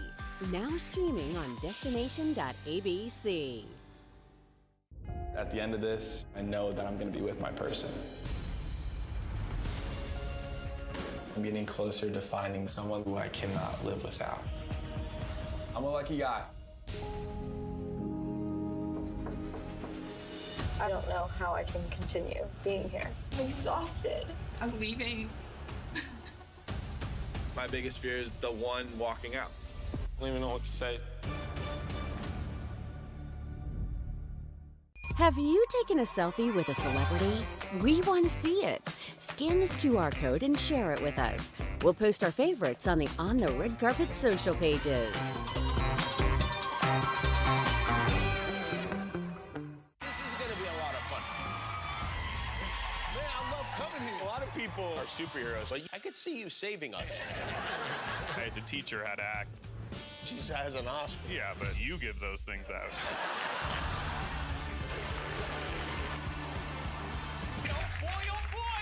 Now streaming on destination.abc. At the end of this, I know that I'm going to be with my person. I'm getting closer to finding someone who I cannot live without. I'm a lucky guy. I don't know how I can continue being here. I'm exhausted. I'm leaving. My biggest fear is the one walking out. I don't even know what to say. Have you taken a selfie with a celebrity? We want to see it. Scan this QR code and share it with us. We'll post our favorites on the On the Red Carpet social pages. People are superheroes. Like, I could see you saving us. I had to teach her how to act. She has an Oscar. Yeah, but you give those things out.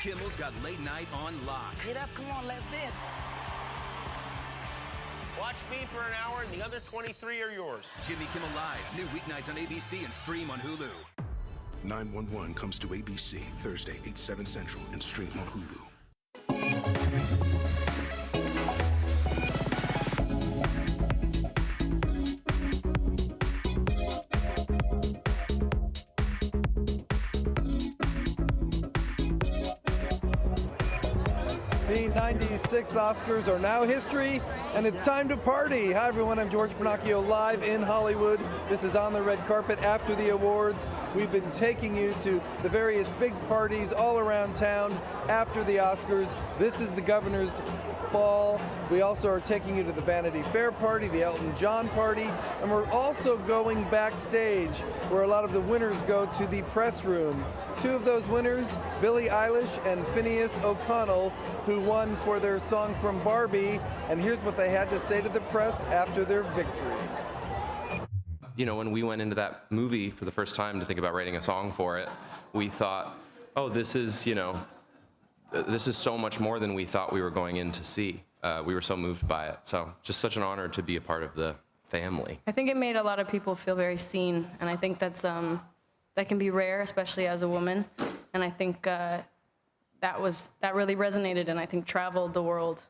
Kimmel's got late night on lock. Get up, come on, let's dance. Watch me for an hour and the other 23 are yours. Jimmy Kimmel Live, new weeknights on ABC and stream on Hulu. 911 comes to ABC Thursday, 8/7 Central, and stream on Hulu. The 96 Oscars are now history, and it's time to party. Hi everyone, I'm George Pinocchio live in Hollywood. This is On the Red Carpet after the awards. We've been taking you to the various big parties all around town after the Oscars. This is the Governor's Ball. We also are taking you to the Vanity Fair party, the Elton John party, and we're also going backstage where a lot of the winners go to the press room. Two of those winners, Billie Eilish and Phineas O'Connell, who won for their song from Barbie, and here's what they had to say to the press after their victory. You know, when we went into that movie for the first time to think about writing a song for it, we thought, oh, this is, you know, this is so much more than we thought we were going in to see. We were so moved by it. So just such an honor to be a part of the family. I think it made a lot of people feel very seen, and I think that's that can be rare, especially as a woman. And I think that really resonated, and I think traveled the world.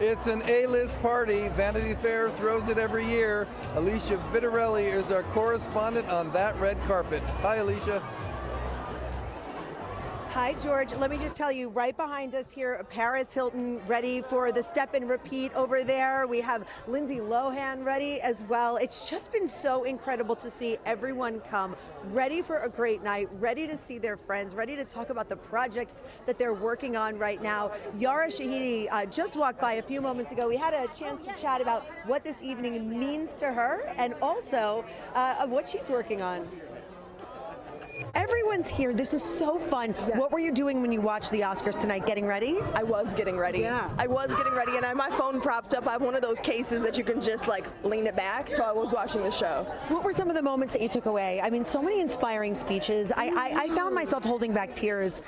It's an A-list party. Vanity Fair throws it every year. Alicia Vitarelli is our correspondent on that red carpet. Hi, Alicia. Hi, George. Let me just tell you, right behind us here, Paris Hilton ready for the step and repeat over there. We have Lindsay Lohan ready as well. It's just been so incredible to see everyone come ready for a great night, ready to see their friends, ready to talk about the projects that they're working on right now. Yara Shahidi just walked by a few moments ago. We had a chance to chat about what this evening means to her and also what she's working on. Everyone's here. This is so fun. Yeah. What were you doing when you watched the Oscars tonight? Getting ready? I was getting ready. Yeah. I was getting ready, and I had my phone propped up. I have one of those cases that you can just like lean it back, so I was watching the show. What were some of the moments that you took away? I mean, so many inspiring speeches. I found myself holding back tears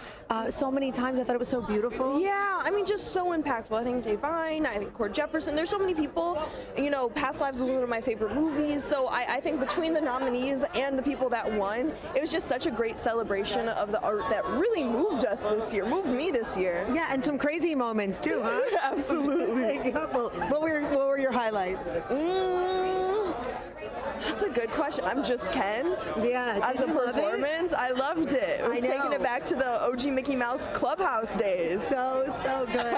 so many times. I thought it was so beautiful. Yeah, I mean, just so impactful. I think Devine, I think Cord Jefferson. There's so many people. You know, Past Lives was one of my favorite movies, so I think between the nominees and the people that won, it was just such a great celebration of the art that really moved us this year, moved me this year. Yeah, and some crazy moments too, huh? Absolutely. What were your highlights? That's a good question. I'm just Ken. Yeah. As a performance, I loved it. It was taking it back to the OG Mickey Mouse Clubhouse days. So good.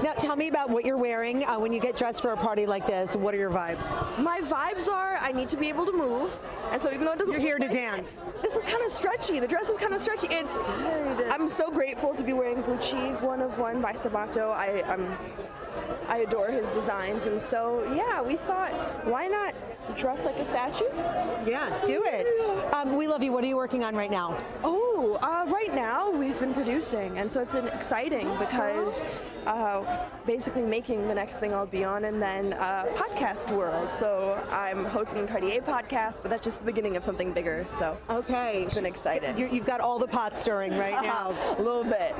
Now tell me about what you're wearing when you get dressed for a party like this. What are your vibes? My vibes are I need to be able to move, and so even though it doesn't, you're here to dance. This is kind of stretchy. The dress is kind of stretchy. I'm so grateful to be wearing Gucci 1 of 1 by Sabato. I adore his designs, and so yeah, we thought, why not dress like a statue? Yeah, do it. We love you. What are you working on right now? Oh, right now we've been producing, and so it's exciting because basically making the next thing I'll be on, and then podcast world. So I'm hosting a Cartier podcast, but that's just the beginning of something bigger. So okay, it's been exciting. You've got all the pot stirring right now. A little bit.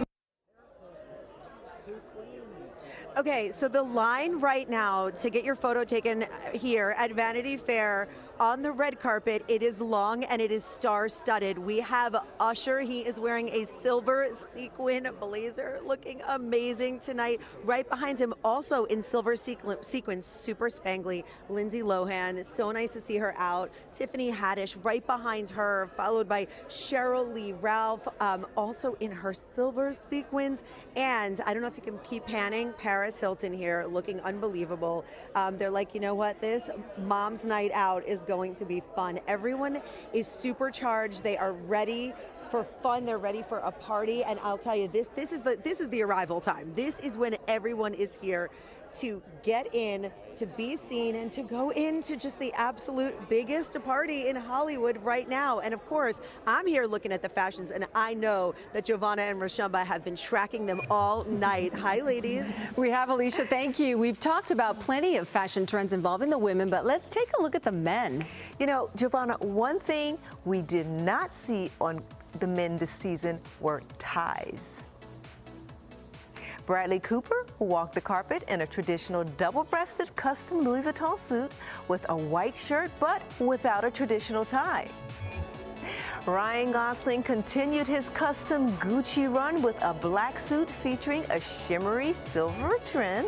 Okay, so the line right now to get your photo taken here at Vanity Fair on the red carpet, it is long and it is star-studded. We have Usher. He is wearing a silver sequin blazer, looking amazing tonight. Right behind him, also in silver sequins, super spangly, Lindsay Lohan. So nice to see her out. Tiffany Haddish right behind her, followed by Cheryl Lee Ralph, also in her silver sequins. And I don't know if you can keep panning, Paris Hilton here, looking unbelievable. They're like, you know what, this mom's night out is going to be fun. Everyone is supercharged. They are ready for fun. They're ready for a party. And I'll tell you, this is the arrival time. This is when everyone is here to get in, to be seen, and to go into just the absolute biggest party in Hollywood right now. And of course, I'm here looking at the fashions, and I know that Giovanna and Rashamba have been tracking them all night. Hi, ladies. We have, Alicia. Thank you. We've talked about plenty of fashion trends involving the women, but let's take a look at the men. You know, Giovanna, one thing we did not see on the men this season were ties. Bradley Cooper walked the carpet in a traditional double-breasted custom Louis Vuitton suit with a white shirt, but without a traditional tie. Ryan Gosling continued his custom Gucci run with a black suit featuring a shimmery silver trim.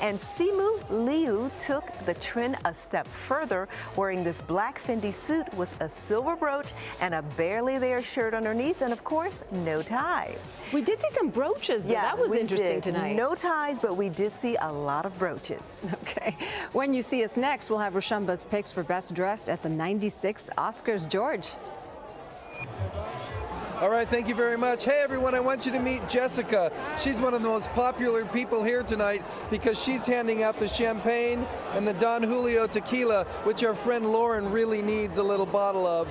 And Simu Liu took the trend a step further, wearing this black Fendi suit with a silver brooch and a barely there shirt underneath, and of course, no tie. We did see some brooches. Yeah, that was we interesting did. tonight. No ties, but we did see a lot of brooches. Okay. When you see us next, we'll have Rashamba's picks for Best Dressed at the 96 Oscars. George. All right, thank you very much. Hey, everyone, I want you to meet Jessica. She's one of the most popular people here tonight because she's handing out the champagne and the Don Julio tequila, which our friend Lauren really needs a little bottle of.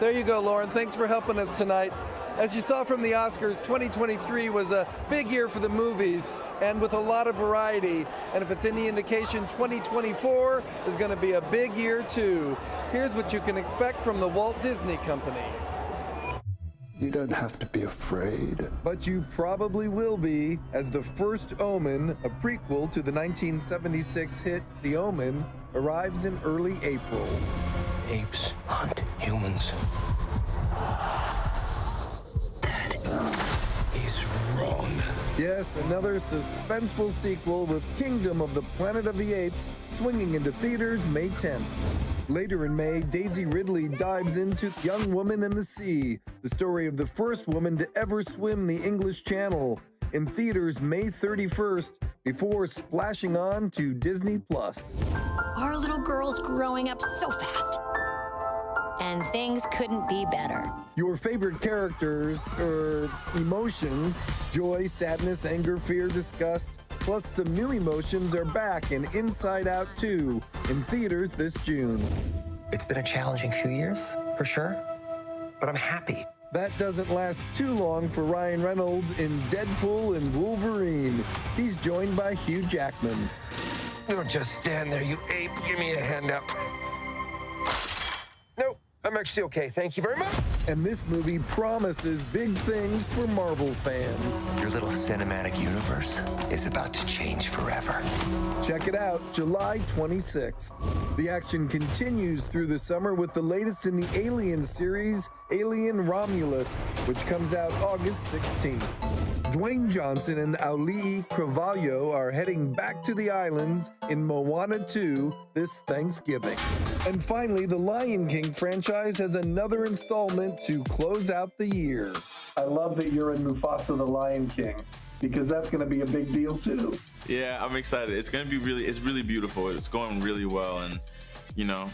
There you go, Lauren. Thanks for helping us tonight. As you saw from the Oscars, 2023 was a big year for the movies and with a lot of variety. And if it's any indication, 2024 is going to be a big year, too. Here's what you can expect from the Walt Disney Company. You don't have to be afraid. But you probably will be, as The First Omen, a prequel to the 1976 hit The Omen, arrives in early April. Apes hunt humans. That is wrong. Yes, another suspenseful sequel with Kingdom of the Planet of the Apes swinging into theaters May 10th. Later in May, Daisy Ridley dives into Young Woman in the Sea, the story of the first woman to ever swim the English Channel, in theaters May 31st, before splashing on to Disney+. Our little girl's growing up so fast. And things couldn't be better. Your favorite characters, emotions, joy, sadness, anger, fear, disgust, plus some new emotions are back in Inside Out 2 in theaters this June. It's been a challenging few years, for sure, but I'm happy. That doesn't last too long for Ryan Reynolds in Deadpool and Wolverine. He's joined by Hugh Jackman. Don't just stand there, you ape. Give me a hand up. Nope, I'm actually okay. Thank you very much. And this movie promises big things for Marvel fans. Your little cinematic universe is about to change forever. Check it out, July 26th. The action continues through the summer with the latest in the Alien series, Alien Romulus, which comes out August 16th. Dwayne Johnson and Auli'i Cravalho are heading back to the islands in Moana 2 this Thanksgiving. And finally, the Lion King franchise has another installment to close out the year. I love that you're in Mufasa the Lion King, because that's going to be a big deal too. Yeah, I'm excited. It's going to be it's really beautiful. It's going really well, and you know,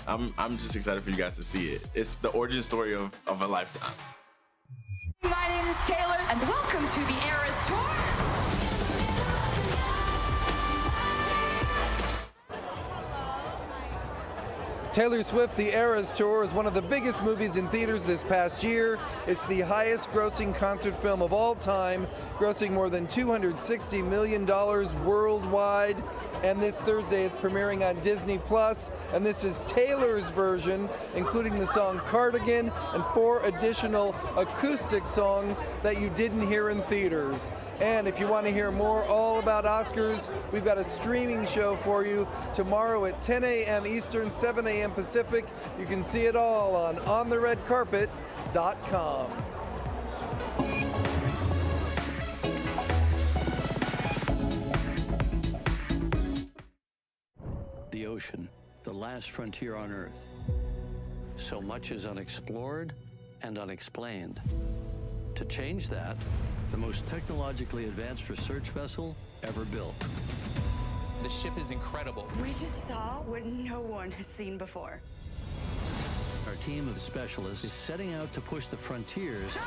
I'm just excited for you guys to see it. It's the origin story of a lifetime. My name is Taylor, and welcome to the Eras Tour. Taylor Swift, The Eras Tour is one of the biggest movies in theaters this past year. It's the highest grossing concert film of all time, grossing more than $260 million worldwide. And this Thursday it's premiering on Disney+, and this is Taylor's version, including the song Cardigan and 4 additional acoustic songs that you didn't hear in theaters. And if you want to hear more all about Oscars, we've got a streaming show for you tomorrow at 10 a.m. Eastern, 7 a.m. Pacific. You can see it all on ontheredcarpet.com. The ocean, the last frontier on Earth. So much is unexplored and unexplained. To change that, the most technologically advanced research vessel ever built. The ship is incredible. We just saw what no one has seen before. Our team of specialists is setting out to push the frontiers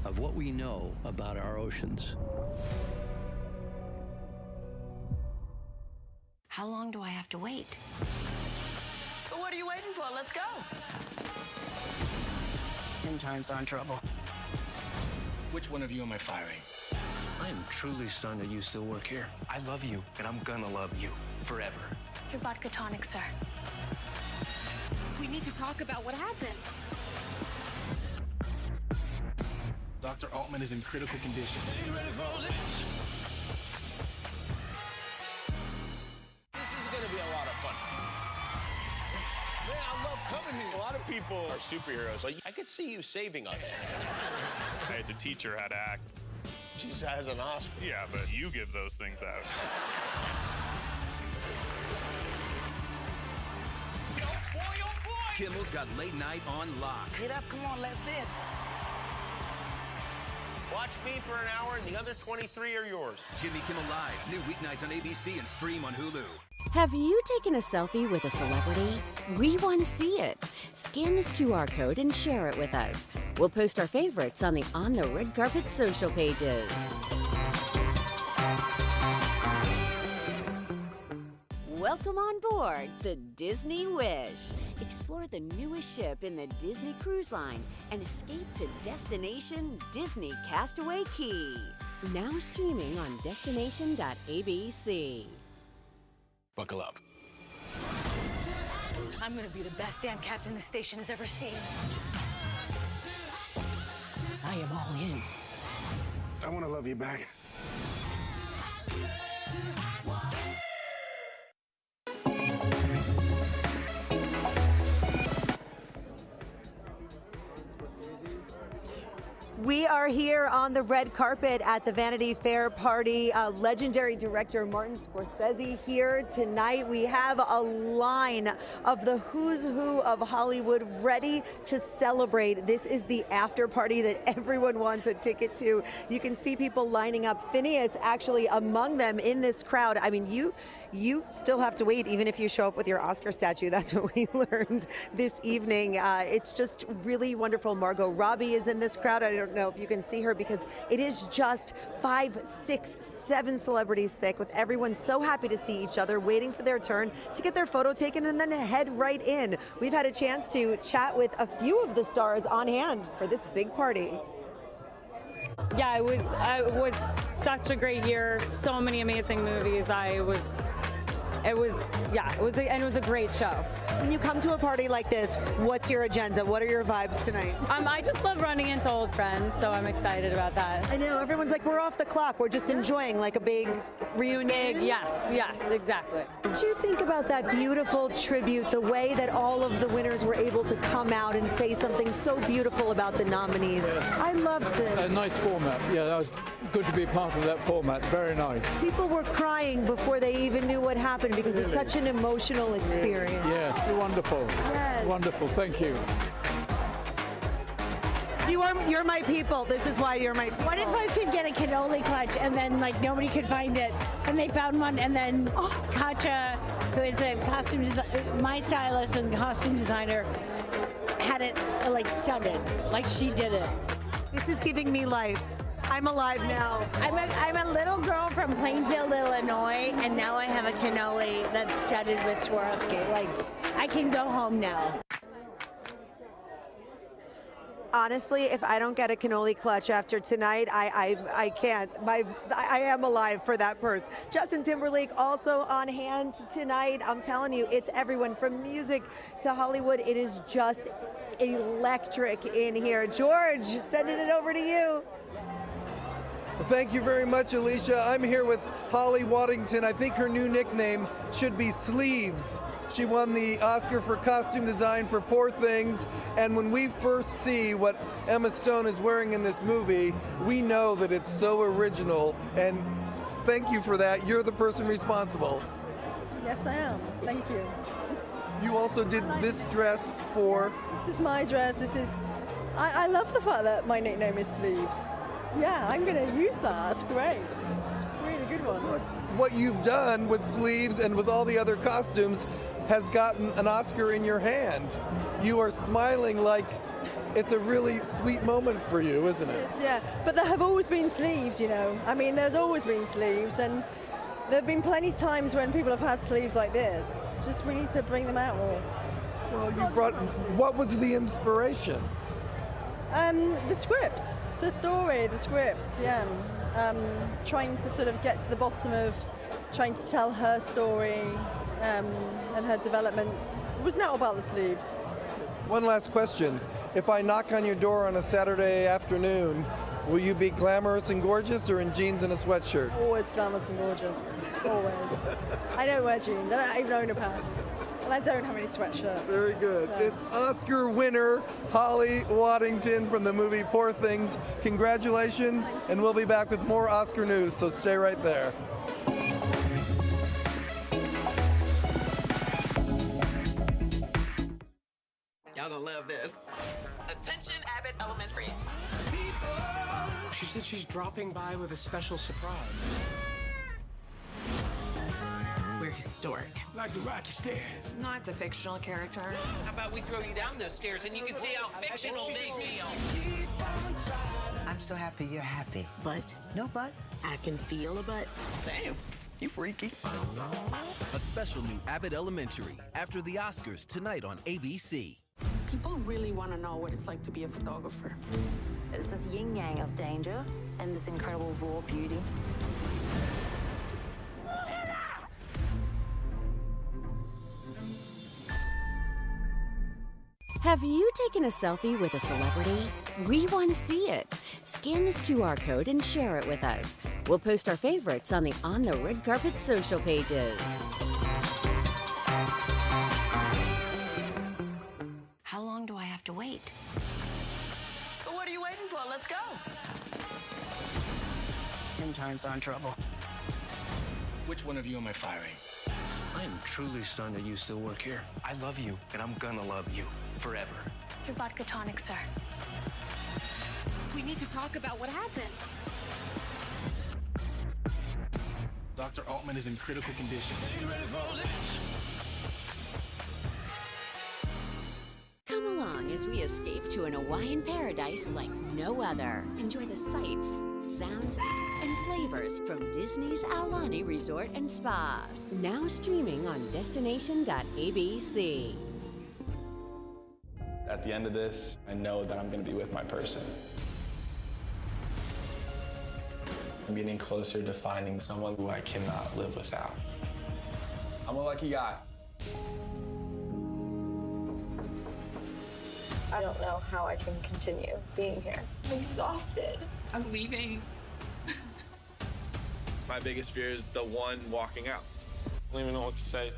of what we know about our oceans. How long do I have to wait? But what are you waiting for? Let's go. Interns are in trouble. Which one of you am I firing? I am truly stunned that you still work here. I love you, and I'm gonna love you forever. Your vodka tonic, sir. We need to talk about what happened. Dr. Altman is in critical condition. This is gonna be a lot of fun. Man, I love coming here. A lot of people are superheroes. Like, I could see you saving us. I had to teach her how to act. She has an Oscar. Yeah, but you give those things out. Kimmel's got late night on lock. Get up, come on, let's dance. Watch me for an hour, and the other 23 are yours. Jimmy Kimmel Live, new weeknights on ABC and stream on Hulu. Have you taken a selfie with a celebrity? We want to see it. Scan this QR code and share it with us. We'll post our favorites on the On the Red Carpet social pages. Welcome on board the Disney Wish. Explore the newest ship in the Disney Cruise Line and escape to Destination Disney Castaway Key. Now streaming on destination.abc. Buckle up. I'm gonna be the best damn captain the station has ever seen. I am all in. I want to love you back. We are here on the red carpet at the Vanity Fair party. Legendary director Martin Scorsese here tonight. We have a line of the who's who of Hollywood ready to celebrate. This is the after party that everyone wants a ticket to. You can see people lining up. Phineas actually among them in this crowd. I mean, you still have to wait even if you show up with your Oscar statue. That's what we learned this evening. It's just really wonderful. Margot Robbie is in this crowd. I don't know if you can see her because it is just 5, 6, 7 celebrities thick with everyone so happy to see each other, waiting for their turn to get their photo taken and then head right in. We've had a chance to chat with a few of the stars on hand for this big party. Yeah, it was such a great year. So many amazing movies. It was a great show. When you come to a party like this, what's your agenda? What are your vibes tonight? I just love running into old friends, so I'm excited about that. I know, everyone's like, we're off the clock. We're just enjoying like a big reunion. Yes, exactly. What do you think about that beautiful tribute, the way that all of the winners were able to come out and say something so beautiful about the nominees? I loved this. A nice format. Yeah, that was good to be part of that format. Very nice. People were crying before they even knew what happened because it's such an emotional experience. Yes, wonderful. Yes. Wonderful, thank you. You're my people. This is why you're my people. What if I could get a cannoli clutch and then like nobody could find it and they found one and then Katja, who is a my stylist and costume designer, had it like studded, like she did it. This is giving me life. I'm alive now. I'm a little girl from Plainfield, Illinois, and now I have a cannoli that's studded with Swarovski. Like, I can go home now. Honestly, if I don't get a cannoli clutch after tonight, I can't. I am alive for that purse. Justin Timberlake also on hand tonight. I'm telling you, it's everyone from music to Hollywood. It is just electric in here. George, sending it over to you. Well, thank you very much, Alicia. I'm here with Holly Waddington. I think her new nickname should be Sleeves. She won the Oscar for costume design for Poor Things, and when we first see what Emma Stone is wearing in this movie, we know that it's so original, and thank you for that. You're the person responsible. Yes, I am. Thank you. You also did this dress for... This is my dress. I love the fact that my nickname is Sleeves. Yeah, I'm going to use that. That's great. It's a really good one. What you've done with Sleeves and with all the other costumes has gotten an Oscar in your hand. You are smiling like it's a really sweet moment for you, isn't it? Yes, yeah, but there have always been sleeves, you know. I mean, there's always been sleeves, and there have been plenty of times when people have had sleeves like this. Just we need to bring them out more. Well, you brought... What was the inspiration? The script, the story, the script, yeah. Trying to sort of get to the bottom of trying to tell her story and her development. It was not about the sleeves. One last question. If I knock on your door on a Saturday afternoon, will you be glamorous and gorgeous or in jeans and a sweatshirt? Always glamorous and gorgeous. Always. I don't wear jeans. I don't even own a pair. And I don't have any sweatshirts. Very good. No. It's Oscar winner Holly Waddington from the movie Poor Things. Congratulations, and we'll be back with more Oscar news, so stay right there. Y'all gonna love this. Attention, Abbott Elementary. She said she's dropping by with a special surprise. We're historic. Like the rocky stairs. Not a fictional character. How about we throw you down those stairs and you can see how fictional they feel. I'm so happy you're happy. But? No but. I can feel a butt. Damn, you freaky. A special new Abbott Elementary after the Oscars tonight on ABC. People really want to know what it's like to be a photographer. It's this yin-yang of danger and this incredible raw beauty. Have you taken a selfie with a celebrity? We want to see it. Scan this QR code and share it with us. We'll post our favorites on the On the Red Carpet social pages. How long do I have to wait? So what are you waiting for? Let's go. Interns are in trouble. Which one of you am I firing? I am truly stunned that you still work here. I love you, and I'm gonna love you forever. Your vodka tonic, sir. We need to talk about what happened. Dr. Altman is in critical condition. Come along as we escape to an Hawaiian paradise like no other. Enjoy the sights, sounds, and flavors from Disney's Aulani Resort and Spa. Now streaming on destination.abc. At the end of this, I know that I'm going to be with my person. I'm getting closer to finding someone who I cannot live without. I'm a lucky guy. I don't know how I can continue being here. I'm exhausted. I'm leaving. My biggest fear is the one walking out. I don't even know what to say.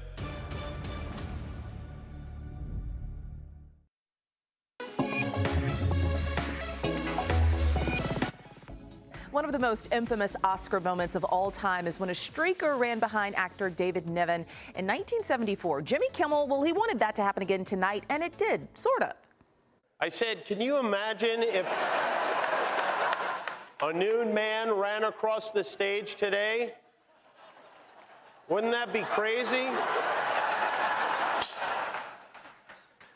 One of the most infamous Oscar moments of all time is when a streaker ran behind actor David Niven in 1974. Jimmy Kimmel, well, he wanted that to happen again tonight, and it did, sort of. I said, can you imagine if a nude man ran across the stage today? Wouldn't that be crazy? Psst.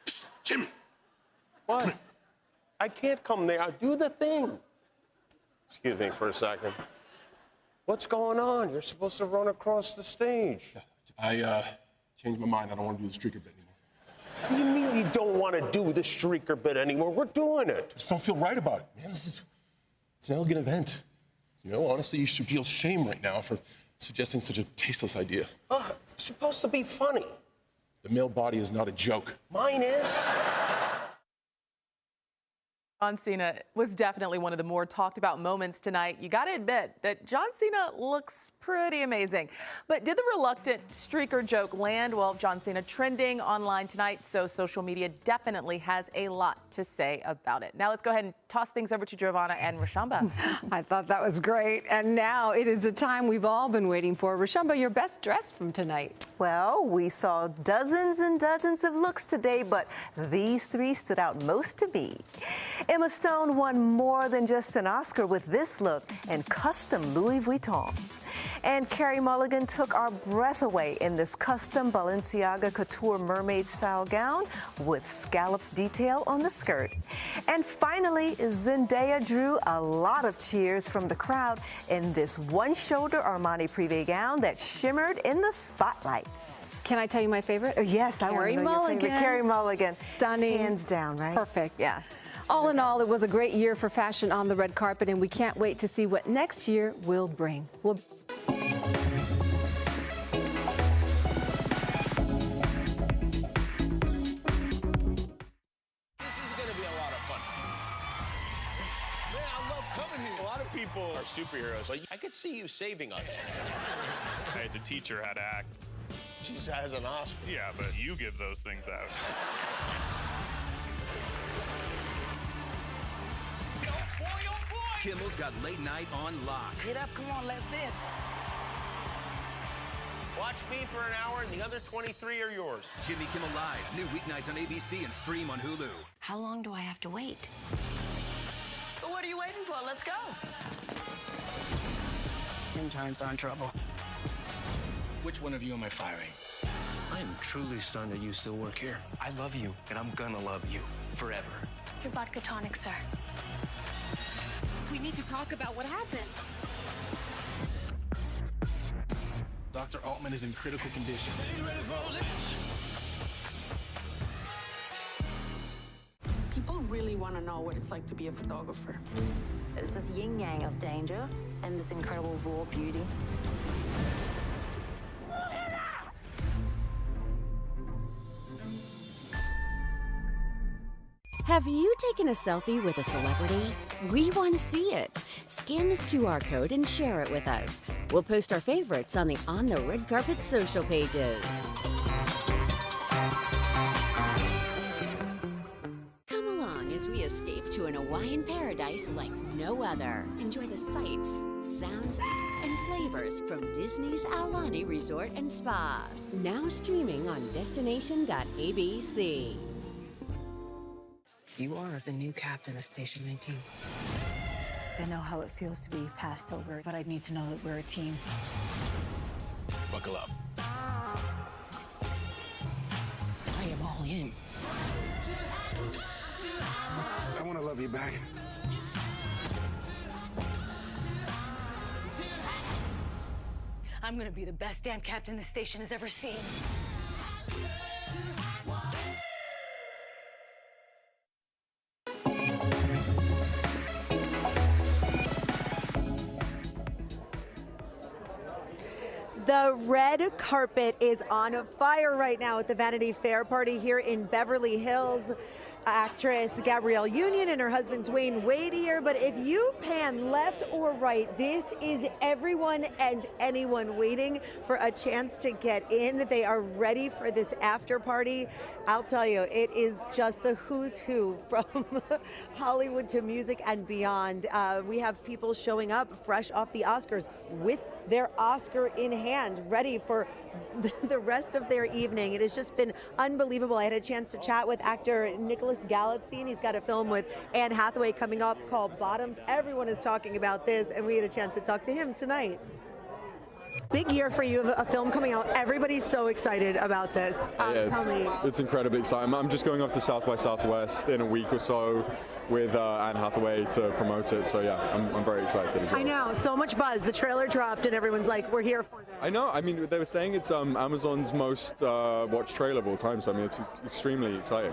Psst, Jimmy. What? I can't come there. Do the thing. Excuse me for a second. What's going on? You're supposed to run across the stage. I changed my mind. I don't want to do the streaker bit anymore. What do you mean you don't want to do the streaker bit anymore? We're doing it. I just don't feel right about it, man. It's an elegant event. You know, honestly, you should feel shame right now for suggesting such a tasteless idea. It's supposed to be funny. The male body is not a joke. Mine is. John Cena was definitely one of the more talked about moments tonight. You got to admit that John Cena looks pretty amazing. But did the reluctant streaker joke land? Well, John Cena trending online tonight, so social media definitely has a lot to say about it. Now let's go ahead and toss things over to Giovanna and Rashamba. I thought that was great. And now it is the time we've all been waiting for. Rashamba, your best dress from tonight. Well, we saw dozens and dozens of looks today, but these three stood out most to me. Emma Stone won more than just an Oscar with this look in custom Louis Vuitton. And Carey Mulligan took our breath away in this custom Balenciaga couture mermaid-style gown with scallops detail on the skirt. And finally, Zendaya drew a lot of cheers from the crowd in this one-shoulder Armani Privé gown that shimmered in the spotlights. Can I tell you my favorite? Yes, I want to know your favorite. Carey Mulligan. Stunning. Hands down, right? Perfect. Yeah. All in all, it was a great year for fashion on the red carpet, and we can't wait to see what next year will bring. This is going to be a lot of fun. Man, I love coming here. A lot of people are superheroes. Like, I could see you saving us. I had to teach her how to act. She has an Oscar. Yeah, but you give those things out. Kimmel's got late night on lock. Get up, come on, let's dance. Watch me for an hour, and the other 23 are yours. Jimmy Kimmel Live, new weeknights on ABC and stream on Hulu. How long do I have to wait? So what are you waiting for? Let's go. Interns are in trouble. Which one of you am I firing? I am truly stunned that you still work here. I love you, and I'm gonna love you forever. Your vodka tonic, sir. We need to talk about what happened. Dr. Altman is in critical condition. People really want to know what it's like to be a photographer. It's this yin-yang of danger and this incredible raw beauty. Have you taken a selfie with a celebrity? We want to see it. Scan this QR code and share it with us. We'll post our favorites on the Red Carpet social pages. Come along as we escape to an Hawaiian paradise like no other. Enjoy the sights, sounds, and flavors from Disney's Aulani Resort and Spa. Now streaming on destination.abc. You are the new captain of Station 19. I know how it feels to be passed over, but I need to know that we're a team. Buckle up. I am all in. I want to love you back. I'm gonna be the best damn captain the station has ever seen. The red carpet is on fire right now at the Vanity Fair party here in Beverly Hills. Actress Gabrielle Union and her husband Dwayne Wade here, but if you pan left or right, this is everyone and anyone waiting for a chance to get in. They are ready for this after party. I'll tell you, it is just the who's who from Hollywood to music and beyond. We have people showing up fresh off the Oscars with their Oscar in hand, ready for the rest of their evening. It has just been unbelievable. I had a chance to chat with actor Nicholas Galitzine. He's got a film with Anne Hathaway coming up called Bottoms. Everyone is talking about this, and we had a chance to talk to him tonight. Big year for you, a film coming out. Everybody's so excited about this. Tell me. It's incredibly exciting. I'm just going off to South by Southwest in a week or so with Anne Hathaway to promote it. So yeah, I'm very excited as well. I know, so much buzz. The trailer dropped and everyone's like, we're here for this. I know. I mean, they were saying it's Amazon's most watched trailer of all time. So I mean, it's extremely exciting.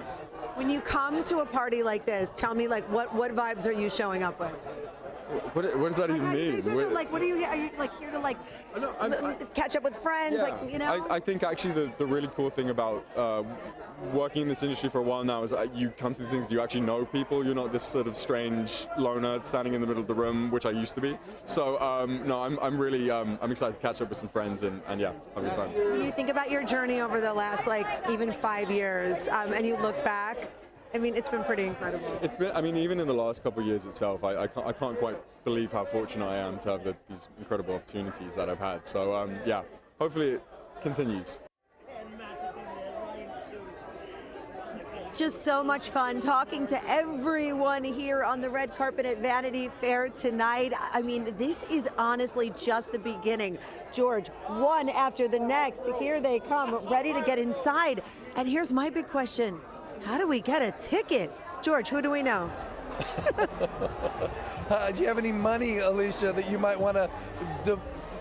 When you come to a party like this, tell me like what vibes are you showing up with? What does that even mean? Like, what are you like here to like catch up with friends? Yeah. Like, you know? I think actually the really cool thing about working in this industry for a while now is that you come to the things you actually know people. You're not this sort of strange loner standing in the middle of the room, which I used to be. So no, I'm really I'm excited to catch up with some friends and yeah, have a good time. When you think about your journey over the last like even 5 years, and you look back, I mean, it's been pretty incredible. It's been, I mean, even in the last couple of years itself, I can't quite believe how fortunate I am to have these incredible opportunities that I've had. So yeah, hopefully it continues. Just so much fun talking to everyone here on the red carpet at Vanity Fair tonight. I mean, this is honestly just the beginning. George, one after the next, here they come, ready to get inside. And here's my big question. How do we get a ticket? George, who do we know? Do you have any money, Alicia, that you might want to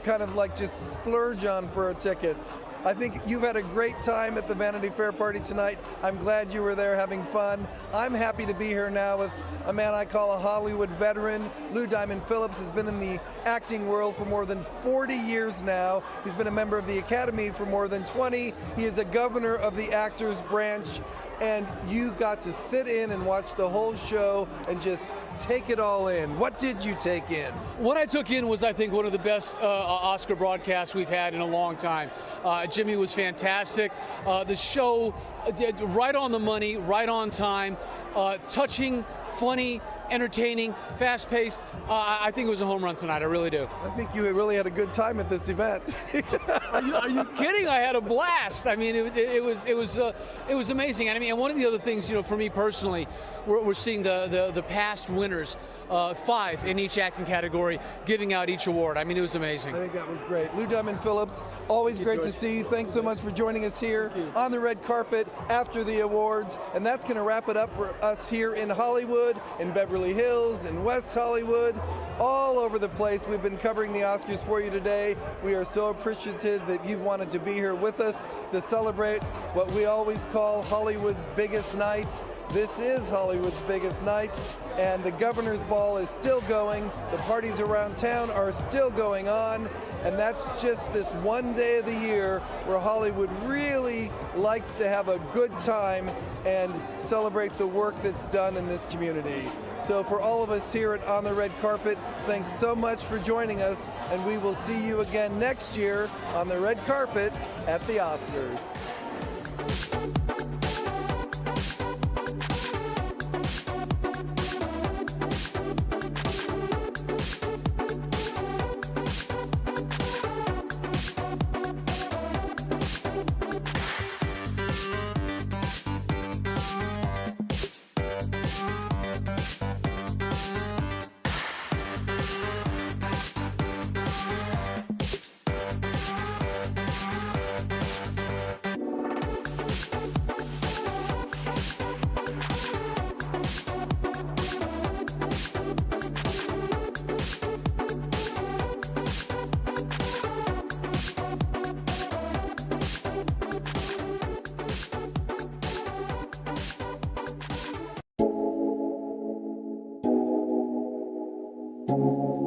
kind of like just splurge on for a ticket? I think you've had a great time at the Vanity Fair party tonight. I'm glad you were there having fun. I'm happy to be here now with a man I call a Hollywood veteran. Lou Diamond Phillips has been in the acting world for more than 40 years now. He's been a member of the Academy for more than 20. He is a governor of the Actors Branch. And you got to sit in and watch the whole show and just take it all in. What did you take in? What I took in was, I think, one of the best Oscar broadcasts we've had in a long time. Jimmy was fantastic. The show, right on the money, right on time, touching, funny, entertaining, fast-paced. I think it was a home run tonight. I really do. I think you really had a good time at this event. Are you kidding? I had a blast. I mean, it was amazing. And I mean, and one of the other things, you know, for me personally, we're seeing the past winners, 5 in each acting category, giving out each award. I mean, it was amazing. I think that was great. Lou Diamond Phillips, always great to see you. Thanks so much for joining us here on the red carpet after the awards. And that's going to wrap it up for us here in Hollywood, in Beverly Hills, in West Hollywood, all over the place. We've been covering the Oscars for you today. We are so appreciative that you've wanted to be here with us to celebrate what we always call Hollywood's biggest night. This is Hollywood's biggest night, and the Governor's Ball is still going. The parties around town are still going on, and that's just this one day of the year where Hollywood really likes to have a good time and celebrate the work that's done in this community. So for all of us here at On the Red Carpet, thanks so much for joining us, and we will see you again next year on the red carpet at the Oscars. Thank you.